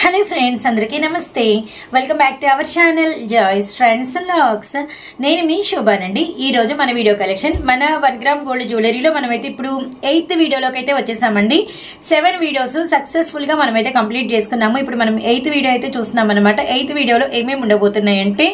Hello friends, అందరికీ నమస్తే. Welcome back to our channel Joy's trends and vlogs. నేను మీ శోభానండి. ఈ రోజు మన వీడియో కలెక్షన్ మన 1 గ్రామ్ గోల్డ్ జ్యువెలరీలో మనమైతే ఇప్పుడు 8th వీడియోలోకి అయితే వచ్చేసామండి. 7 వీడియోస్ సక్సెస్ఫుల్ గా మనమైతే కంప్లీట్ చేసుకున్నాము. ఇప్పుడు మనం 8th వీడియో అయితే చూస్తున్నాం అనమాట. 8th వీడియోలో ఏమేమి ఉండబోతున్నాయంటే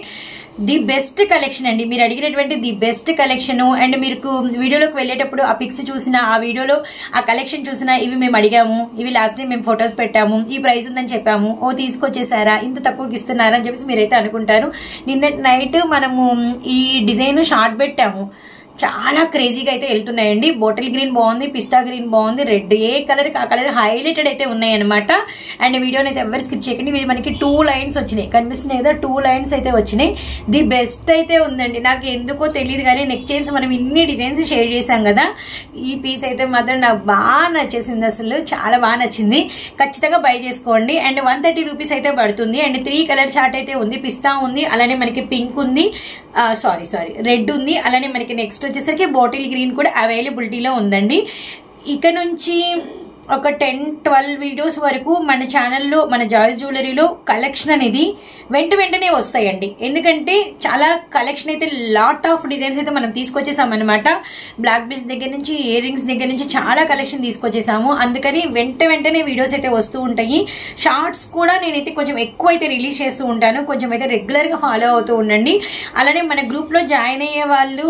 ది బెస్ట్ కలెక్షన్ అండి. మీరు అడిగినటువంటి ది బెస్ట్ కలెక్షన్ అండ్ మీకు వీడియోలోకి వెళ్ళేటప్పుడు ఆ పిక్స్ చూసినా, ఆ వీడియోలో ఆ కలెక్షన్ చూసినా, ఇవి మేము అడిగాము, ఇవి లాస్ట్ టైం మేము ఫొటోస్ పెట్టాము, ఈ ప్రైస్ ఉందని చెప్పాము, ఓ తీసుకొచ్చేసారా, ఇంత తక్కువకి ఇస్తున్నారా అని చెప్పేసి మీరైతే అనుకుంటారు. నిన్న నైట్ మనము ఈ డిజైన్ షార్ట్ పెట్టాము. చాలా క్రేజీగా అయితే వెళ్తున్నాయండి. బాటిల్ గ్రీన్ బాగుంది, పిస్తా గ్రీన్ బాగుంది, రెడ్ ఏ కలర్ ఆ కలర్ హైలైటెడ్ అయితే ఉన్నాయి అనమాట. అండ్ వీడియోని అయితే ఎవరు స్కిప్ చేయకండి. ఇవి మనకి 2 లైన్స్ వచ్చినాయి, కనిపిస్తున్నాయి కదా, 2 లైన్స్ అయితే వచ్చినాయి. ది బెస్ట్ అయితే ఉందండి. నాకు ఎందుకో తెలియదు కానీ నెక్ చైన్స్ మనం ఇన్ని డిజైన్స్ షేర్ చేసాం కదా, ఈ పీస్ అయితే మాత్రం నాకు బాగా నచ్చేసింది. అసలు చాలా బాగా నచ్చింది. ఖచ్చితంగా బై చేసుకోండి. అండ్ 130 రూపీస్ అయితే పడుతుంది. అండ్ 3 కలర్ చార్ట్ అయితే ఉంది. పిస్తా ఉంది, అలానే మనకి పింక్ ఉంది, సారీ రెడ్ ఉంది, అలానే మనకి నెక్స్ట్ వచ్చేసరికి బాటిల్ గ్రీన్ కూడా అవైలబిలిటీలో ఉందండి. ఇక నుంచి ఒక 10-12 వీడియోస్ వరకు మన ఛానల్లో, మన జాయ్స్ జ్యువెలరీలో కలెక్షన్ అనేది వెంటనే వస్తాయండి. ఎందుకంటే చాలా కలెక్షన్ అయితే, లాట్ ఆఫ్ డిజైన్స్ అయితే మనం తీసుకొచ్చేసాం అనమాట. బ్లాక్ బీడ్స్ దగ్గర నుంచి, ఇయర్ రింగ్స్ దగ్గర నుంచి చాలా కలెక్షన్ తీసుకొచ్చేసాము. అందుకని వెంటనే వీడియోస్ అయితే వస్తూ ఉంటాయి. షార్ట్స్ కూడా నేనైతే కొంచెం ఎక్కువ అయితే రిలీజ్ చేస్తూ ఉంటాను. కొంచెం అయితే రెగ్యులర్ గా ఫాలో అవుతూ ఉండండి. అలానే మన గ్రూప్ లో జాయిన్ అయ్యే వాళ్ళు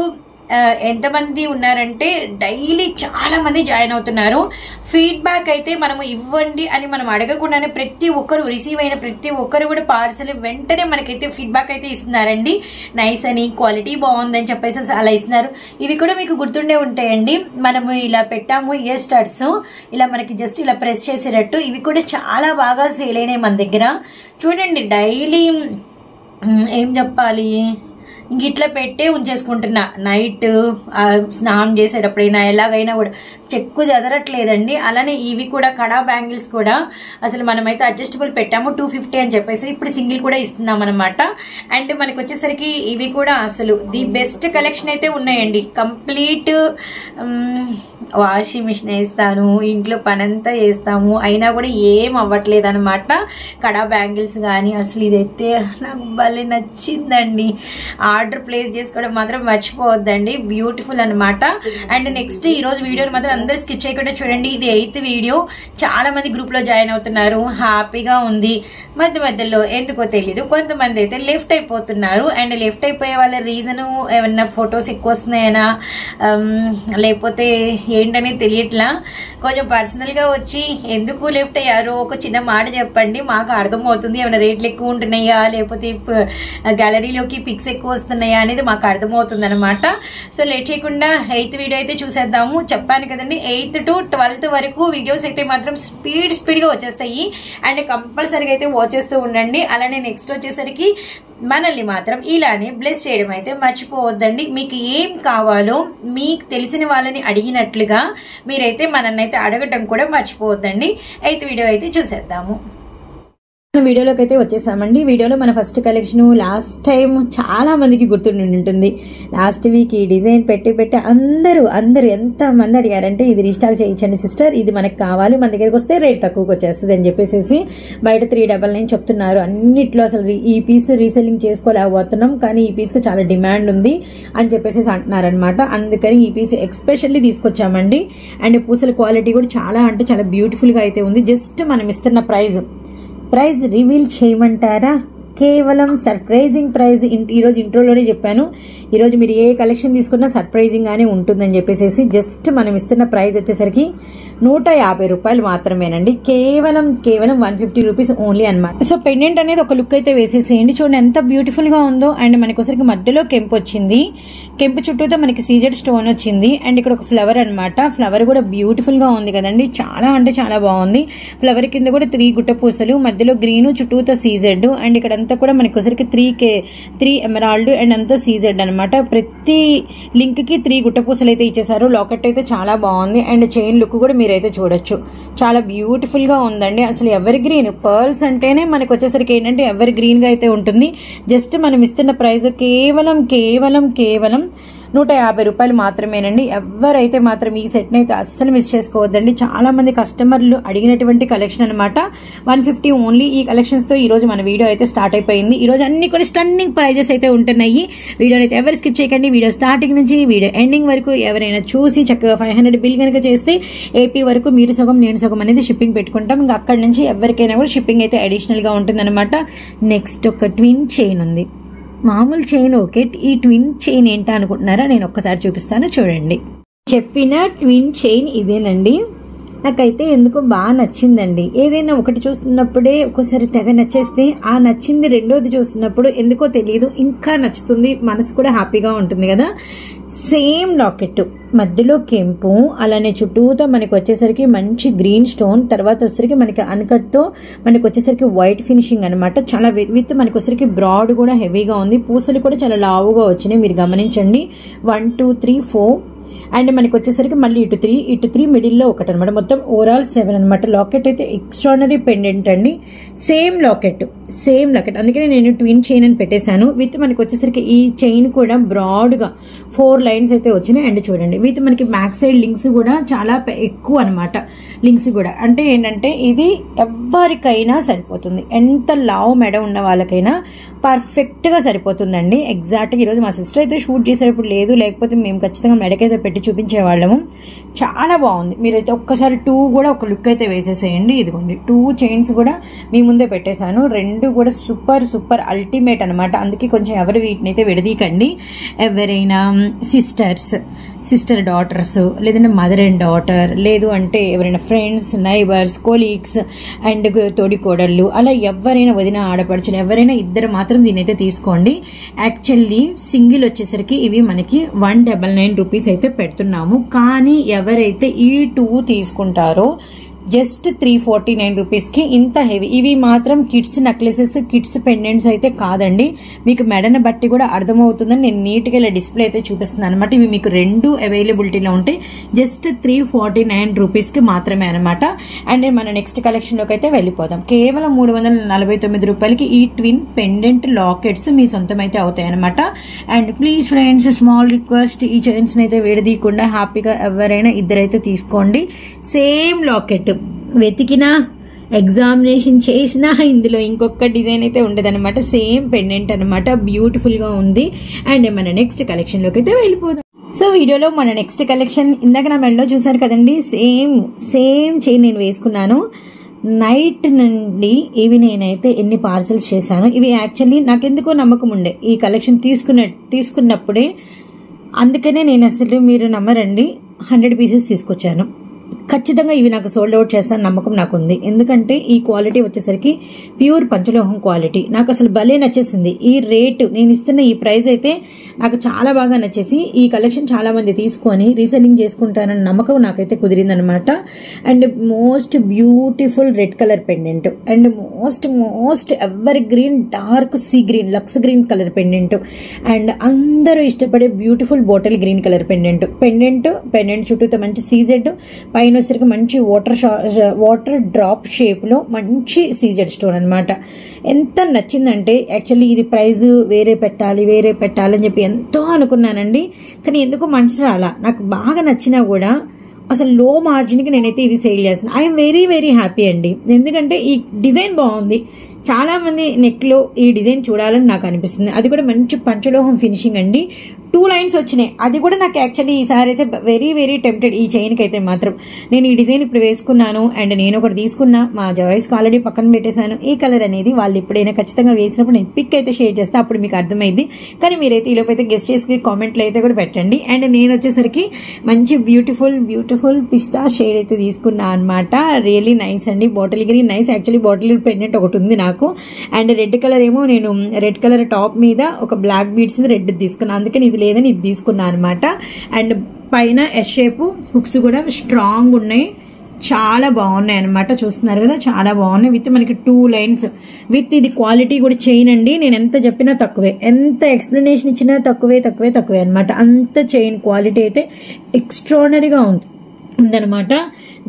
ఎంతమంది ఉన్నారంటే డైలీ చాలా మంది జాయిన్ అవుతున్నారు. ఫీడ్బ్యాక్ అయితే మనము ఇవ్వండి అని మనం అడగకుండానే ప్రతి ఒక్కరు, రిసీవ్ అయిన ప్రతి ఒక్కరు కూడా పార్సల్ వెంటనే మనకైతే ఫీడ్బ్యాక్ అయితే ఇస్తున్నారండి. నైస్ అని, క్వాలిటీ బాగుందని చెప్పేసి అలా ఇస్తున్నారు. ఇవి కూడా మీకు గుర్తుండే ఉంటాయండి. మనము ఇలా పెట్టాము ఇయర్ స్టడ్స్, ఇలా మనకి జస్ట్ ఇలా ప్రెస్ చేసేటట్టు. ఇవి కూడా చాలా బాగా సేల్ అయినాయి మన దగ్గర. చూడండి, డైలీ ఏం చెప్పాలి, ఇంక ఇట్లా పెట్టే ఉంచేసుకుంటున్నా. నైట్ స్నానం చేసేటప్పుడైనా ఎలాగైనా కూడా చెక్కు చెదరట్లేదండి. అలానే ఇవి కూడా కడా బ్యాంగిల్స్ కూడా అసలు మనమైతే అడ్జస్టబుల్ పెట్టాము 250 అని చెప్పేసి, ఇప్పుడు సింగిల్ కూడా ఇస్తున్నాం అనమాట. అండ్ మనకి వచ్చేసరికి ఇవి కూడా అసలు ది బెస్ట్ కలెక్షన్ అయితే ఉన్నాయండి. కంప్లీట్ వాషింగ్ మిషన్ వేస్తాను, ఇంట్లో పనంతా వేస్తాము, అయినా కూడా ఏం అవ్వట్లేదు అనమాట. కడా బ్యాంగిల్స్ కానీ అసలు ఇదైతే నాకు భలే నచ్చిందండి. ఆర్డర్ ప్లేస్ చేసుకోవడం మాత్రం మర్చిపోవద్దండి. బ్యూటిఫుల్ అనమాట. అండ్ నెక్స్ట్ ఈ రోజు వీడియోని మాత్రం అందరూ స్కిప్ చేయకుండా చూడండి. ఇది 8th వీడియో. చాలా మంది గ్రూప్ లో జాయిన్ అవుతున్నారు, హ్యాపీగా ఉంది. మధ్యలో ఎందుకో తెలీదు కొంతమంది అయితే లెఫ్ట్ అయిపోతున్నారు. అండ్ లెఫ్ట్ అయిపోయే వాళ్ళ రీజన్ ఏమన్నా ఫొటోస్ ఎక్కువ వస్తున్నాయనా, లేకపోతే ఏంటనేది తెలియట్లా. కొంచెం పర్సనల్ గా వచ్చి ఎందుకు లెఫ్ట్ అయ్యారో ఒక చిన్న మాట చెప్పండి, మాకు అర్థమవుతుంది. ఏమైనా రేట్లు ఎక్కువ ఉంటున్నాయా, లేకపోతే గ్యాలరీలోకి పిక్స్ ఎక్కువ వస్తున్నాయా అనేది మాకు అర్థమవుతుంది అనమాట. సో లేట్ చేయకుండా 8th వీడియో అయితే చూసేద్దాము. చెప్పాను కదండి, 8th to 12th వరకు వీడియోస్ అయితే మాత్రం స్పీడ్ గా వచ్చేస్తాయి. అండ్ కంపల్సరీగా అయితే వాచ్ చేస్తూ ఉండండి. అలానే నెక్స్ట్ వచ్చేసరికి మనల్ని మాత్రం ఇలానే బ్లెస్ చేయడం అయితే మర్చిపోవద్దండి. మీకు ఏం కావాలో మీకు తెలిసిన వాళ్ళని అడిగినట్లుగా మీరైతే మనన్నైతే అడగటం కూడా మర్చిపోవద్దండి. 8th వీడియో అయితే చూసేద్దాము. వీడియోలోకి అయితే వచ్చేసామండి. వీడియోలో మన ఫస్ట్ కలెక్షన్ లాస్ట్ టైం చాలా మందికి గుర్తుండి ఉంటుంది. లాస్ట్ వీక్ ఈ డిజైన్ పెట్టి అందరూ ఎంత మంది అడిగారంటే, ఇది రీస్టాక్ చేయించండి సిస్టర్, ఇది మనకి కావాలి, మన దగ్గరకు వస్తే రేట్ తక్కువకి వచ్చేస్తుంది అని చెప్పేసి బయట 399 చెప్తున్నారు. అన్నిట్లో అసలు ఈ పీస్ రీసెల్లింగ్ చేసుకోలేకపోతున్నాం, కానీ ఈ పీస్ కి చాలా డిమాండ్ ఉంది అని చెప్పేసి అంటున్నారనమాట. అందుకని ఈ పీస్ ఎక్స్పెషల్లీ తీసుకొచ్చామండి. అండ్ పూసల క్వాలిటీ కూడా చాలా అంటే చాలా బ్యూటిఫుల్ గా అయితే ఉంది. జస్ట్ మనం ఇస్తున్న ప్రైజ్ రివీల్ చేయమంటారా? కేవలం సర్ప్రైజింగ్ ప్రైజ్. ఈరోజు ఇంట్రోలోనే చెప్పాను, ఈరోజు మీరు ఏ కలెక్షన్ తీసుకున్నా సర్ప్రైజింగ్ గానే ఉంటుందని చెప్పేసి జస్ట్ మనం ఇస్తున్న ప్రైజ్ వచ్చేసరికి 150 రూపాయలు మాత్రమేనండి. కేవలం 150 రూపీస్ ఓన్లీ అనమాట. సో పెండెంట్ అనేది ఒక లుక్ అయితే వేసేసేయండి. చూడండి ఎంత బ్యూటిఫుల్ గా ఉందో. అండ్ మనకి వచ్చరికి మధ్యలో కెంపు వచ్చింది, కెంపు చుట్టూతో మనకి సీజెడ్ స్టోన్ వచ్చింది. అండ్ ఇక్కడ ఒక ఫ్లవర్ అనమాట. ఫ్లవర్ కూడా బ్యూటిఫుల్ గా ఉంది కదండి, చాలా అంటే చాలా బాగుంది. ఫ్లవర్ కింద కూడా 3 గుట్ట పూసలు, మధ్యలో గ్రీన్, చుట్టూతో సీజెడ్. అండ్ ఇక్కడ అంతా కూడా మనకి వచ్చరికి 3 ఎమరాల్డ్ అండ్ అంతా సీజెడ్ అనమాట. ప్రతి లింక్ కి 3 గుట్ట పూసలు అయితే ఇచ్చేసారు. లాకెట్ అయితే చాలా బాగుంది. అండ్ చైన్ లుక్ కూడా మీరైతే చూడొచ్చు, చాలా బ్యూటిఫుల్ గా ఉందండి. అసలు ఎవర్ గ్రీన్ పర్ల్స్ అంటేనే మనకి వచ్చేసరికి ఏంటంటే ఎవర్ గ్రీన్ గా అయితే ఉంటుంది. జస్ట్ మనం ఇస్తున్న ప్రైస్ కేవలం 150 రూపాయలు మాత్రమేనండి. ఎవరైతే మాత్రం ఈ సెట్ ని అయితే అస్సలు మిస్ చేసుకోవద్దండి. చాలా మంది కస్టమర్లు అడిగినటువంటి కలెక్షన్ అనమాట. 150 ఓన్లీ. ఈ కలెక్షన్స్ తో ఈ రోజు మన వీడియో అయితే స్టార్ట్ అయిపోయింది. ఈ రోజు అన్ని కూడా స్టన్నింగ్ ప్రైజెస్ అయితే ఉంటున్నాయి. వీడియోని అయితే ఎవరు స్కిప్ చేయకండి. వీడియో స్టార్టింగ్ నుంచి వీడియో ఎండింగ్ వరకు ఎవరైనా చూసి చక్కగా 500 బిల్ కనుక చేస్తే ఏపీ వరకు మీరు సగం నేను సగం అనేది షిప్పింగ్ పెట్టుకుంటాం. ఇంకా అక్కడ నుంచి ఎవరికైనా కూడా షిప్పింగ్ అయితే అడిషనల్ గా ఉంటుందన్నమాట. నెక్స్ట్ ఒక ట్విన్ చైన్ ఉంది. మామూలు చైన్ ఓకే, ఈ ట్విన్ చైన్ ఏంటా అనుకుంటున్నారా? నేను ఒక్కసారి చూపిస్తాను చూడండి. చెప్పిన ట్విన్ చైన్ ఇదేనండి. నాకైతే ఎందుకో బాగా నచ్చిందండి. ఏదైనా ఒకటి చూస్తున్నప్పుడే ఒక్కోసారి తెగ నచ్చేస్తే ఆ నచ్చింది రెండోది చూస్తున్నప్పుడు ఎందుకో తెలియదు ఇంకా నచ్చుతుంది, మనసు కూడా హ్యాపీగా ఉంటుంది కదా. సేమ్ లాకెట్, మధ్యలో కెంపు, అలానే చుట్టూతో మనకి వచ్చేసరికి మంచి గ్రీన్ స్టోన్, తర్వాత వచ్చేసరికి మనకి అన్కట్ తో మనకి వచ్చేసరికి వైట్ ఫినిషింగ్ అనమాట. చాలా విత్ మనకి వచ్చేసరికి బ్రాడ్ కూడా హెవీగా ఉంది. పూసలు కూడా చాలా లావుగా వచ్చినాయి, మీరు గమనించండి. 1 2 3 4 అండ్ మనకి వచ్చేసరికి మళ్ళీ ఇటు త్రీ మిడిల్లో ఒకటి అనమాట. మొత్తం ఓవరాల్ 7 అనమాట. లాకెట్ అయితే ఎక్స్ట్రానరీ పెండెంట్ అండి. Same locket. అందుకనే నేను ట్విన్ చైన్ అని పెట్టేశాను. విత్ మనకి వచ్చేసరికి ఈ చైన్ కూడా బ్రాడ్ గా 4 లైన్స్ అయితే వచ్చినాయి. అండ్ చూడండి విత్ మనకి బ్యాక్ సైడ్ లింక్స్ కూడా చాలా ఎక్కువ అనమాట. లింక్స్ కూడా అంటే ఏంటంటే ఇది ఎవరికైనా సరిపోతుంది. ఎంత లావు మెడ ఉన్న వాళ్ళకైనా పర్ఫెక్ట్ గా సరిపోతుందండి. ఎగ్జాక్ట్ గా ఈరోజు మా సిస్టర్ అయితే షూట్ చేసేటప్పుడు లేదు, లేకపోతే మేము ఖచ్చితంగా మెడకైతే పెట్టి చూపించేవాళ్ళము. చాలా బాగుంది. మీరైతే ఒక్కసారి 2 కూడా ఒక లుక్ అయితే వేసేసేయండి. ఇదిగోండి 2 చైన్స్ కూడా మీ ముందే పెట్టేశాను. 2 కూడా సూపర్ అల్టిమేట్ అనమాట. అందుకే కొంచెం ఎవరు వీటిని అయితే విడదీకండి. ఎవరైనా సిస్టర్ డాటర్స్, లేదంటే మదర్ అండ్ డాటర్, లేదు అంటే ఎవరైనా ఫ్రెండ్స్, నైబర్స్, కొలీగ్స్ అండ్ తోడి కోడళ్ళు, అలా ఎవరైనా వదిన ఆడపడుచులు ఎవరైనా ఇద్దరు మాత్రం దీని అయితే తీసుకోండి. యాక్చువల్లీ సింగిల్ వచ్చేసరికి ఇవి మనకి 199 రూపీస్ అయితే పెడుతున్నాము. కానీ ఎవరైతే ఈ 2 తీసుకుంటారో జస్ట్ 349 రూపీస్ కి ఇంత హెవీ. ఇవి మాత్రం కిడ్స్ నెక్లెసెస్, కిడ్స్ పెండెంట్స్ అయితే కాదండి. మీకు మెడను బట్టి కూడా అర్థమవుతుందని నేను నీట్ గా ఇలా డిస్ప్లే అయితే చూపిస్తున్నాను అనమాట. ఇవి మీకు 2 అవైలబిలిటీలో ఉంటాయి. జస్ట్ 349 రూపీస్ కి మాత్రమే అనమాట. అండ్ మన నెక్స్ట్ కలెక్షన్ లోకి అయితే వెళ్ళిపోదాం. కేవలం 349 రూపాయలకి ఈ ట్విన్ పెండెంట్ లాకెట్స్ మీ సొంతం అయితే అవుతాయి అనమాట. And please friends, small request, ఈ చైన్స్ అయితే వేడదీయకుండా హ్యాపీగా ఎవరైనా ఇద్దరైతే తీసుకోండి. సేమ్ లాకెట్ వెతికినా, ఎగ్జామినేషన్ చేసినా ఇందులో ఇంకొక డిజైన్ అయితే ఉండదన్నమాట. సేమ్ పెండెంట్ అనమాట. బ్యూటిఫుల్ గా ఉంది. అండ్ మన నెక్స్ట్ కలెక్షన్ లోకి అయితే వెళ్ళిపోదాం. సో వీడియోలో మన నెక్స్ట్ కలెక్షన్ ఇందాక నా మెడలో చూసారు కదండి. సేమ్ చైన్ నేను వేసుకున్నాను. నైట్ నుండి ఇవి నేనైతే ఎన్ని పార్సల్స్ చేశాను. ఇవి యాక్చువల్లీ నాకెందుకో నమ్మకం ఉండే ఈ కలెక్షన్ తీసుకున్నప్పుడే. అందుకనే నేను అసలు మీరు నమ్మరండి 100 పీసెస్ తీసుకొచ్చాను. ఖచ్చితంగా ఇవి నాకు సోల్డ్ అవుట్ చేస్తాను నమ్మకం నాకు ఉంది. ఎందుకంటే ఈ క్వాలిటీ వచ్చేసరికి ప్యూర్ పంచలోహం క్వాలిటీ. నాకు అసలు భలే నచ్చేసింది. ఈ రేటు నేను ఇస్తున్న ఈ ప్రైస్ అయితే నాకు చాలా బాగా నచ్చేసి ఈ కలెక్షన్ చాలా మంది తీసుకొని రీసెల్లింగ్ చేసుకుంటారన్న నమ్మకం నాకైతే కుదిరిందనమాట. And most beautiful red colour pendant and most evergreen dark sea green lux green colour pendant and అందరూ ఇష్టపడే beautiful bottle green colour pendant చుట్టూతో మంచి సీజెడ్, పైన వచ్చేసరికి మంచి వాటర్ డ్రాప్ షేప్ లో మంచి సీజెడ్ స్టోన్ అనమాట. ఎంత నచ్చిందంటే యాక్చువల్లీ ఇది ప్రైజ్ వేరే పెట్టాలని చెప్పి ఎంతో అనుకున్నానండి. కానీ ఎందుకో మనసు రాలా. నాకు బాగా నచ్చినా కూడా అసలు లో మార్జిన్ కి నేనైతే ఇది సేల్ చేస్తున్నాను. ఐఎమ్ వెరీ హ్యాపీ అండి. ఎందుకంటే ఈ డిజైన్ బాగుంది. చాలా మంది నెక్ లో ఈ డిజైన్ చూడాలని నాకు అనిపిస్తుంది. అది కూడా మంచి పంచలోహం ఫినిషింగ్ అండి. 2 లైన్స్ వచ్చినాయి. అది కూడా నాకు యాక్చువల్లీ ఈసారి అయితే వెరీ టెంప్టెడ్ ఈ చైన్ కి అయితే మాత్రం. నేను ఈ డిజైన్ ఇప్పుడు వేసుకున్నాను అండ్ నేను ఒకటి తీసుకున్నా. మా జాయిస్ కి ఆల్రెడీ పక్కన పెట్టేశాను. ఈ కలర్ అనేది వాళ్ళు ఎప్పుడైనా ఖచ్చితంగా వేసినప్పుడు నేను పిక్ అయితే షేర్ చేస్తా, అప్పుడు మీకు అర్థమైంది. కానీ మీరైతే ఈలోపు అయితే గెస్ట్ చేసి కామెంట్లు అయితే కూడా పెట్టండి. అండ్ నేను వచ్చేసరికి మంచి బ్యూటిఫుల్ పిస్తా షేడ్ అయితే తీసుకున్నా అనమాట. రియల్లీ నైస్ అండి. Bottle green nice. Actually bottle pendant ఒకటి ఉంది నాకు. అండ్ రెడ్ కలర్ ఏమో నేను రెడ్ కలర్ టాప్ మీద ఒక బ్లాక్ బీడ్స్ రెడ్ తీసుకున్నా. అందుకని ఇది లేదని ఇది తీసుకున్నా అనమాట. అండ్ పైన ఎస్ షేప్ హుక్స్ కూడా స్ట్రాంగ్ ఉన్నాయి. చాలా బాగున్నాయి అనమాట. చూస్తున్నారు కదా, చాలా బాగున్నాయి. విత్ మనకి 2 లైన్స్ విత్ ఇది క్వాలిటీ కూడా చైన్ అండి. నేను ఎంత చెప్పినా తక్కువే, ఎంత ఎక్స్ప్లెనేషన్ ఇచ్చినా తక్కువే అనమాట. అంత చైన్ క్వాలిటీ అయితే ఎక్స్ట్రాడనరీగా ఉందనమాట.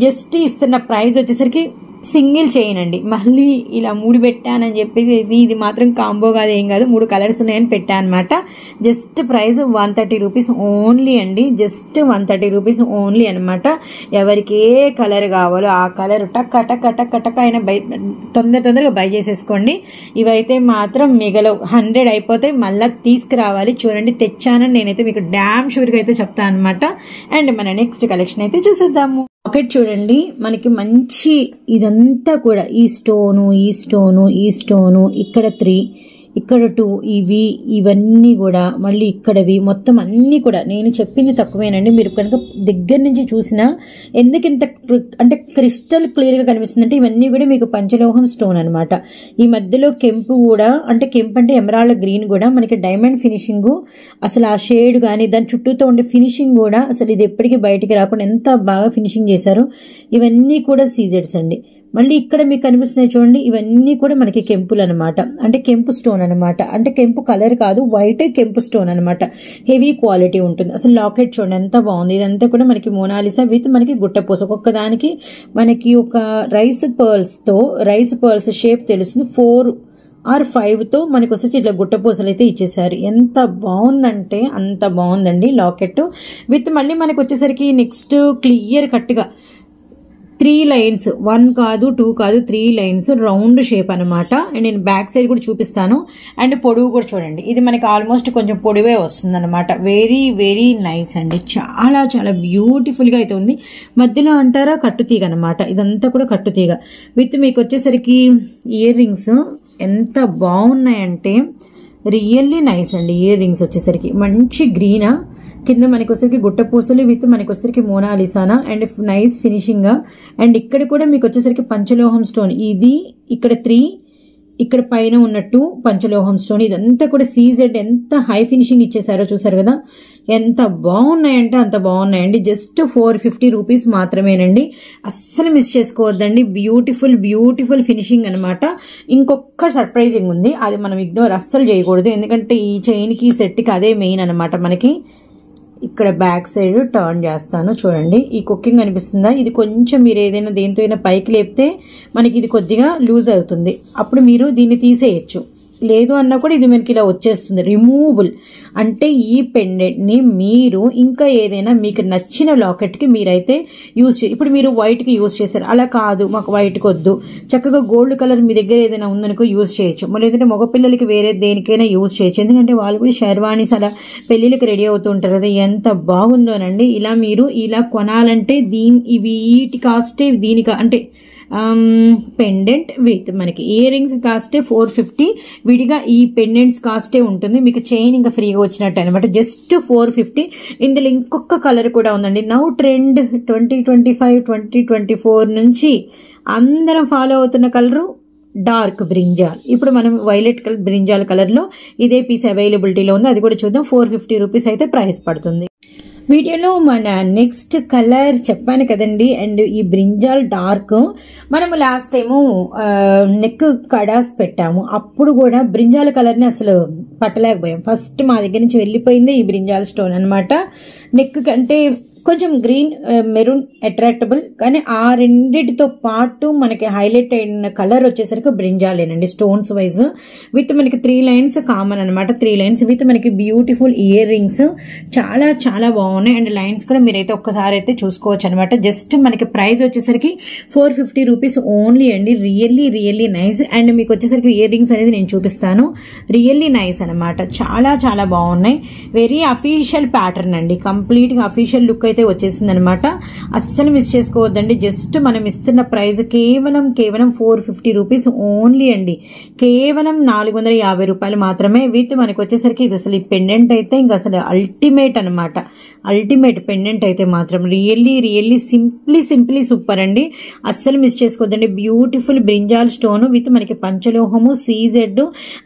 జస్ట్ ఇస్తున్న ప్రైస్ వచ్చేసరికి సింగిల్ చైన్ అండి. మళ్ళీ ఇలా 3 పెట్టానని చెప్పేసి ఇది మాత్రం కాంబో కాదు, ఏం కాదు, 3 కలర్స్ ఉన్నాయని పెట్టాను అనమాట. జస్ట్ ప్రైస్ 130 రూపీస్ ఓన్లీ అండి. జస్ట్ 130 రూపీస్ ఓన్లీ అనమాట. ఎవరికి ఏ కలర్ కావాలో ఆ కలర్ టక్ టక్ టక్ టక్ అయినా తొందరగా బై చేసేసుకోండి. ఇవైతే మాత్రం మిగలవు, 100 అయిపోతే మళ్ళీ తీసుకురావాలి. చూడండి, తెచ్చానని నేనైతే మీకు డామ్ షూర్గా అయితే చెప్తాను అనమాట. అండ్ మన నెక్స్ట్ కలెక్షన్ అయితే చూసేద్దాము. లాకెట్ చూడండి, మనకి మంచి ఇదంతా కూడా ఈ స్టోను ఇక్కడ 3, ఇక్కడ 2, ఇవన్నీ కూడా మళ్ళీ ఇక్కడవి మొత్తం అన్ని కూడా నేను చెప్పింది తక్కువేనండి. మీరు కనుక దగ్గర నుంచి చూసినా ఎందుకు ఇంత అంటే క్రిస్టల్ క్లియర్ గా కనిపిస్తుందంటే ఇవన్నీ కూడా మీకు పంచలోహం స్టోన్ అనమాట. ఈ మధ్యలో కెంపు కూడా, అంటే కెంపు అంటే ఎమరాల్డ్ గ్రీన్ కూడా మనకి డైమండ్ ఫినిషింగ్, అసలు ఆ షేడ్ కానీ దాని చుట్టూతో ఉండే ఫినిషింగ్ కూడా అసలు ఇది ఎప్పటికీ బయటికి రాకుండా ఎంత బాగా ఫినిషింగ్ చేశారు. ఇవన్నీ కూడా సీజెడ్స్ అండి. మళ్ళీ ఇక్కడ మీకు కనిపిస్తున్నాయి చూడండి, ఇవన్నీ కూడా మనకి కెంపులు అనమాట. అంటే కెంపు స్టోన్ అనమాట. అంటే కెంపు కలర్ కాదు, వైట్ కెంపు స్టోన్ అనమాట. హెవీ క్వాలిటీ ఉంటుంది. అసలు లాకెట్ చూడండి ఎంత బాగుంది. ఇదంతా కూడా మనకి మోనాలిసా విత్ మనకి గుట్టపూస. ఒక్కొక్కదానికి మనకి ఒక రైస్ పర్ల్స్ షేప్ తెలుస్తుంది. 4 or 5తో మనకి వచ్చేసి ఇట్లా గుట్టపూసలు అయితే ఇచ్చేసారు. ఎంత బాగుందంటే అంత బాగుందండి లాకెట్ విత్ మళ్ళీ మనకి వచ్చేసరికి నెక్స్ట్ క్లియర్ కట్గా 3 లైన్స్, 1 కాదు 2 కాదు 3 లైన్స్ రౌండ్ షేప్ అనమాట. అండ్ నేను బ్యాక్ సైడ్ కూడా చూపిస్తాను. అండ్ పొడవు కూడా చూడండి, ఇది మనకి ఆల్మోస్ట్ కొంచెం పొడవే వస్తుంది అనమాట. వెరీ వెరీ నైస్ అండి. చాలా చాలా బ్యూటిఫుల్ గా అయితే ఉంది. మధ్యలో అంటారా కట్టుతీగ అనమాట. ఇదంతా కూడా కట్టుతీగ విత్ మీకు వచ్చేసరికి ఇయర్ రింగ్స్ ఎంత బాగున్నాయంటే రియల్లీ నైస్ అండి. ఇయర్ రింగ్స్ వచ్చేసరికి మంచి గ్రీనా, కింద మనకి వచ్చేసరికి గుట్టపూసలు విత్ మనకి వచ్చేసరికి మోనాలిసానా అండ్ నైస్ ఫినిషింగ్. అండ్ ఇక్కడ కూడా మీకు వచ్చేసరికి పంచలోహం స్టోన్, ఇది ఇక్కడ 3, ఇక్కడ పైన ఉన్నట్టు పంచలోహం స్టోన్. ఇదంతా కూడా సీజెడ్, ఎంత హై ఫినిషింగ్ ఇచ్చేసారో చూసారు కదా. ఎంత బాగున్నాయంటే అంత బాగున్నాయండి. జస్ట్ 450 రూపీస్ మాత్రమేనండి. అస్సలు మిస్ చేసుకోవద్దండి. బ్యూటిఫుల్ ఫినిషింగ్ అనమాట. ఇంకొక సర్ప్రైజింగ్ ఉంది, అది మనం ఇగ్నోర్ అస్సలు చేయకూడదు. ఎందుకంటే ఈ చైన్ కి సెట్ కి అదే మెయిన్ అనమాట. మనకి ఇక్కడ బ్యాక్ సైడ్ టర్న్ చేస్తాను చూడండి. ఈ కుకింగ్ అనిపిస్తుందా, ఇది కొంచెం మీరు ఏదైనా దేంతో అయినా పైకి లేపితే మనకి ఇది కొద్దిగా లూజ్ అవుతుంది. అప్పుడు మీరు దీన్ని తీసేయచ్చు. లేదు అన్నా కూడా ఇది మనకి ఇలా వచ్చేస్తుంది, రిమూవబుల్. అంటే ఈ పెండెంట్ ని మీరు ఇంకా ఏదైనా మీకు నచ్చిన లాకెట్ కి మీరైతే యూజ్ చేయ. ఇప్పుడు మీరు వైట్ కి యూజ్ చేశారు, అలా కాదు మాకు వైట్ కి వద్దు, చక్కగా గోల్డ్ కలర్ మీ దగ్గర ఏదైనా ఉందనుకో యూజ్ చేయొచ్చు. మరి ఏదంటే మగపిల్లలకి వేరే దేనికైనా యూజ్ చేయొచ్చు. ఎందుకంటే వాళ్ళు కూడా షెర్వానీస్ అలా పెళ్లిళ్ళకి రెడీ అవుతూ ఉంటారు కదా. ఎంత బాగుందోనండి. ఇలా మీరు ఇలా కొనాలంటే వీటి కాస్టే దీనికి అంటే పెండెంట్ విత్ మనకి ఇయర్ రింగ్స్ కాస్టే 450. విడిగా ఈ పెండెంట్స్ కాస్టే ఉంటుంది. మీకు చైన్ ఇంకా ఫ్రీగా వచ్చినట్టు అనమాట. జస్ట్ 450. ఇందులో ఇంకొక కలర్ కూడా ఉందండి. నౌ ట్రెండ్ 2025 2024 నుంచి అందరం ఫాలో అవుతున్న కలరు డార్క్ బ్రింజాల్. ఇప్పుడు మనం వైలెట్ కలర్ బ్రింజాల్ కలర్ లో ఇదే పీస్ అవైలబిలిటీలో ఉంది. అది కూడా చూద్దాం. 450 రూపీస్ అయితే ప్రైస్ పడుతుంది. వీడియోలో మన నెక్స్ట్ కలర్ చెప్పాను కదండి. అండ్ ఈ బ్రింజాల్ డార్క్ మనము లాస్ట్ టైము నెక్ కడాస్ పెట్టాము. అప్పుడు కూడా బ్రింజాల్ కలర్ ని అసలు పట్టలేకపోయాం. ఫస్ట్ మా దగ్గర నుంచి వెళ్ళిపోయింది ఈ బ్రింజాల్ స్టోన్ అనమాట. నెక్ అంటే కొంచెం గ్రీన్ మెరూన్ అట్రాక్టబుల్, కానీ ఆ రెండిటితో పాటు మనకి హైలైట్ అయిన కలర్ వచ్చేసరికి బ్రింజాలేనండి. స్టోన్స్ వైజ్ విత్ మనకి 3 లైన్స్ కామన్ అనమాట. 3 లైన్స్ విత్ మనకి బ్యూటిఫుల్ ఇయర్ రింగ్స్ చాలా చాలా బాగున్నాయి. అండ్ లైన్స్ కూడా మీరైతే ఒక్కసారి అయితే చూసుకోవచ్చు అనమాట. జస్ట్ మనకి ప్రైస్ వచ్చేసరికి 450 రూపీస్ ఓన్లీ అండి. Really nice. అండ్ మీకు వచ్చేసరికి ఇయర్ రింగ్స్ అనేది నేను చూపిస్తాను. రియల్లీ నైస్ అనమాట. చాలా చాలా బాగున్నాయి. వెరీ అఫీషియల్ ప్యాటర్న్ అండి. కంప్లీట్ గా అఫీషియల్ లుక్ అయితే వచ్చేసింది అనమాట. అస్సలు మిస్ చేసుకోవద్దండి. జస్ట్ మనం ఇస్తున్న ప్రైస్ కేవలం 450 రూపీస్ ఓన్లీ అండి. కేవలం 450 రూపాయలు మాత్రమే. విత్ మనకి వచ్చేసరికి ఇది అసలు ఈ పెండెంట్ అయితే ఇంకా అసలు అల్టిమేట్ అనమాట. అల్టిమేట్ పెండెంట్ అయితే మాత్రం రియల్లీ సింప్లీ సూపర్ అండి. అస్సలు మిస్ చేసుకోవద్దండి. బ్యూటిఫుల్ బ్రింజాల్ స్టోన్ విత్ మనకి పంచలోహము సీజెడ్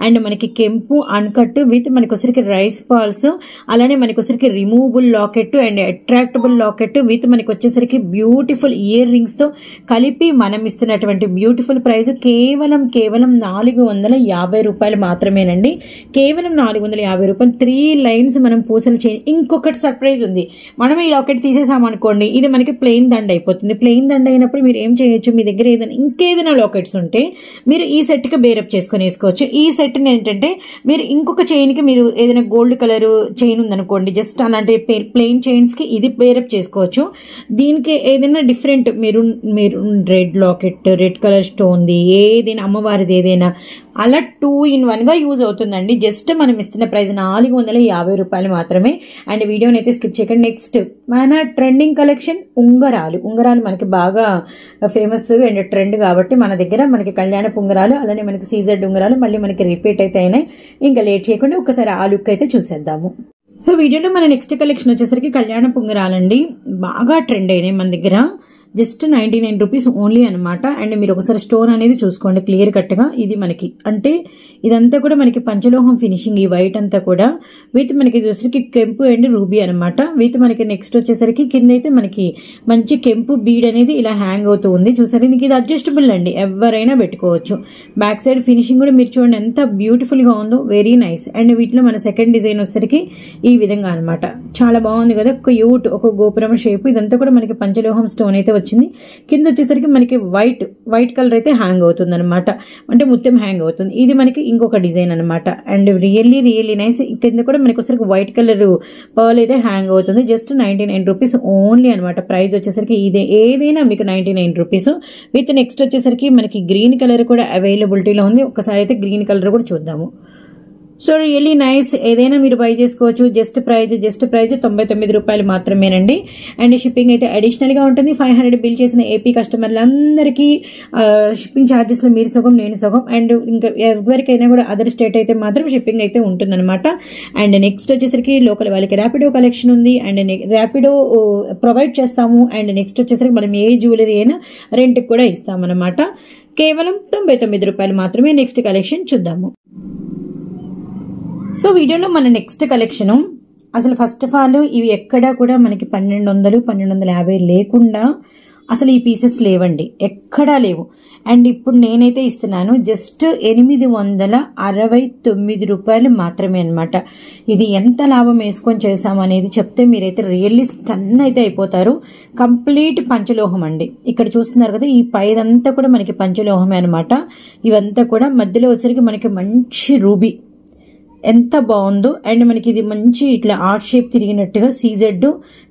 అండ్ మనకి కెంపు అన్కట్ విత్ మనకి వచ్చరికి రైస్ పాల్స్, అలానే మనకి వచ్చరికి removable locket and attract portable locket with మనకి వచ్చేసరికి బ్యూటిఫుల్ ఇయర్ రింగ్స్ తో కలిపి మనం ఇస్తున్నటువంటి బ్యూటిఫుల్ ప్రైస్ కేవలం 450 రూపాయలు మాత్రమేనండి. కేవలం 450 రూపాయలు. 3 లైన్స్ మనం పూసలు చేయండి. ఇంకొకటి సర్ప్రైజ్ ఉంది. మనం ఈ లాకెట్ తీసేసామనుకోండి, ఇది మనకి ప్లెయిన్ దండ అయిపోతుంది. ప్లెయిన్ దండ అయినప్పుడు మీరు ఏం చేయొచ్చు, మీ దగ్గర ఏదైనా ఇంకేదైనా లాకెట్స్ ఉంటే మీరు ఈ సెట్ కి బేరప్ చేసుకుని వేసుకోవచ్చు. ఈ సెట్ ఏంటంటే మీరు ఇంకొక చైన్ కి మీరు ఏదైనా గోల్డ్ కలర్ చైన్ ఉందనుకోండి, జస్ట్ అలాంటి ప్లెయిన్ చైన్స్ కి ఇది పేరప్ చేసుకోవచ్చు. దీనికి ఏదైనా డిఫరెంట్ మీరు red locket, red colour stone the ఏదైనా అమ్మవారిది ఏదైనా అలా 2 in 1 గా యూజ్ అవుతుందండి. జస్ట్ మనం ఇస్తున్న ప్రైస్ 450 రూపాయలు మాత్రమే. అండ్ వీడియోని అయితే స్కిప్ చేయకండి. నెక్స్ట్ మన ట్రెండింగ్ కలెక్షన్ ఉంగరాలు మనకి బాగా ఫేమస్ అండ్ ట్రెండ్ కాబట్టి మన దగ్గర మనకి కళ్యాణపు ఉంగరాలు, అలానే మనకి సీజెడ్ ఉంగరాలు మళ్ళీ మనకి రిపీట్ అయితే అయినాయి. ఇంకా లేట్ చేయకుండా ఒకసారి ఆ లుక్ అయితే చూసేద్దాము. సో వీడియోలో మన నెక్స్ట్ కలెక్షన్ వచ్చేసరికి కళ్యాణపు ఉంగరాలండి. బాగా ట్రెండ్ అయినాయి మన దగ్గర. జస్ట్ 99 రూపీస్ ఓన్లీ అనమాట. అండ్ మీరు ఒకసారి స్టోన్ అనేది చూసుకోండి క్లియర్ కట్ గా. ఇది మనకి అంటే ఇదంతా కూడా మనకి పంచలోహం ఫినిషింగ్, ఈ వైట్ అంతా కూడా విత్ మనకి వచ్చేసరికి కెంపు అండ్ రూబీ అనమాట. విత్ మనకి నెక్స్ట్ వచ్చేసరికి కింద అయితే మనకి మంచి కెంపు బీడ్ అనేది ఇలా హ్యాంగ్ అవుతూ ఉంది. చూసారు, ఇది అడ్జస్టబుల్ అండి, ఎవరైనా పెట్టుకోవచ్చు. బ్యాక్ సైడ్ ఫినిషింగ్ కూడా మీరు చూడండి ఎంత బ్యూటిఫుల్ గా ఉందో, వెరీ నైస్. అండ్ వీటిలో మన సెకండ్ డిజైన్ వచ్చేసరికి ఈ విధంగా అనమాట. చాలా బాగుంది కదా, క్యూట్ ఒక గోపురం షేప్. ఇదంతా కూడా మనకి పంచలోహం స్టోన్ అయితే వచ్చింది. కింద వచ్చేసరికి మనకి వైట్ కలర్ అయితే హ్యాంగ్ అవుతుంది అనమాట, అంటే ముత్యం హ్యాంగ్ అవుతుంది. ఇది మనకి ఇంకొక డిజైన్ అనమాట. And really nice. కింద కూడా మనకి వచ్చేసరికి వైట్ కలర్ పర్ల్ అయితే హ్యాంగ్ అవుతుంది. జస్ట్ 99 రూపీస్ ఓన్లీ అనమాట. ప్రైస్ వచ్చేసరికి ఇదే, ఏదైనా మీకు 99 రూపీస్. విత్ నెక్స్ట్ వచ్చేసరికి మనకి గ్రీన్ కలర్ కూడా అవైలబిలిటీలో ఉంది. ఒకసారి అయితే గ్రీన్ కలర్ కూడా చూద్దాము. So really nice. ఏదైనా మీరు బై చేసుకోవచ్చు. జస్ట్ ప్రైజ్ 99 రూపాయలు మాత్రమేనండి. అండ్ షిప్పింగ్ అయితే అడిషనల్ గా ఉంటుంది. 500 బిల్ చేసిన ఏపీ కస్టమర్లందరికీ షిప్పింగ్ ఛార్జెస్ లో మీరు సగం నేను సగం. అండ్ ఇంకా ఎవరికైనా కూడా అదర్ స్టేట్ అయితే మాత్రం షిప్పింగ్ అయితే ఉంటుందన్నమాట. అండ్ నెక్స్ట్ వచ్చేసరికి లోకల్ వాళ్ళకి ర్యాపిడో కలెక్షన్ ఉంది. అండ్ ర్యాపిడో ప్రొవైడ్ చేస్తాము. అండ్ నెక్స్ట్ వచ్చేసరికి మనం ఏ జ్యువెలరీ అయినా రెంట్కి కూడా ఇస్తామన్నమాట. కేవలం 99 రూపాయలు మాత్రమే. నెక్స్ట్ కలెక్షన్ చూద్దాము. సో వీడియోలో మన నెక్స్ట్ కలెక్షన్ అసలు ఫస్ట్ ఆఫ్ ఆల్ ఇవి ఎక్కడా కూడా మనకి 1250 లేకుండా అసలు ఈ పీసెస్ లేవండి, ఎక్కడా లేవు. అండ్ ఇప్పుడు నేనైతే ఇస్తున్నాను జస్ట్ 869 రూపాయలు మాత్రమే అనమాట. ఇది ఎంత లాభం వేసుకొని చేసాము అనేది చెప్తే మీరైతే రియల్లీ స్టన్ అయితే అయిపోతారు. కంప్లీట్ పంచలోహం అండి. ఇక్కడ చూస్తున్నారు కదా, ఈ పైదంతా కూడా మనకి పంచలోహమే అనమాట. ఇవంతా కూడా మధ్యలో వచ్చరికి మనకి మంచి రూబీ, ఎంత బాగుందో. అండ్ మనకి ఇది మంచి ఇట్లా ఆర్ట్ షేప్ తిరిగినట్టుగా సీజెడ్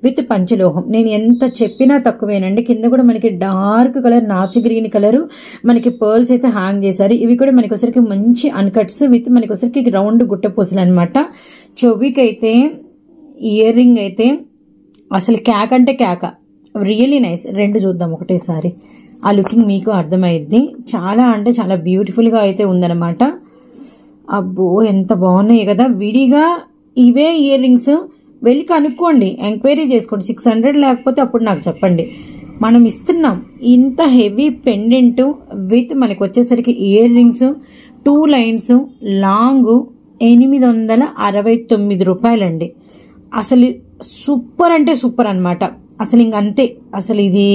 విత్ పంచలోహం. నేను ఎంత చెప్పినా తక్కువేనండి. కింద కూడా మనకి డార్క్ కలర్ నాచు గ్రీన్ కలర్ మనకి పర్ల్స్ అయితే హ్యాంగ్ చేశారు. ఇవి కూడా మనకి ఒకసారికి మంచి అన్కట్స్ విత్ మనకి ఒకసారికి రౌండ్ గుట్టపూసలు అనమాట. చెవికైతే ఇయర్ రింగ్ అయితే అసలు క్యాక్ అంటే క్యాక, రియల్లీ నైస్. రెండు చూద్దాం ఒకటేసారి, ఆ లుకింగ్ మీకు అర్థమైద్ది. చాలా అంటే చాలా బ్యూటిఫుల్ గా అయితే ఉందన్నమాట. అబ్బో ఎంత బాగున్నాయి కదా. విడిగా ఇవే ఇయర్ రింగ్స్ వెళ్ళి కనుక్కోండి, ఎంక్వైరీ చేసుకోండి. 600 లేకపోతే అప్పుడు నాకు చెప్పండి. మనం ఇస్తున్నాం ఇంత హెవీ పెండెంట్ విత్ మనకి వచ్చేసరికి ఇయర్ రింగ్స్ 2 లైన్స్ లాంగ్ 869 రూపాయలండి. అసలు సూపర్ అంటే సూపర్ అనమాట. అసలు ఇంకంతే. అసలు ఇది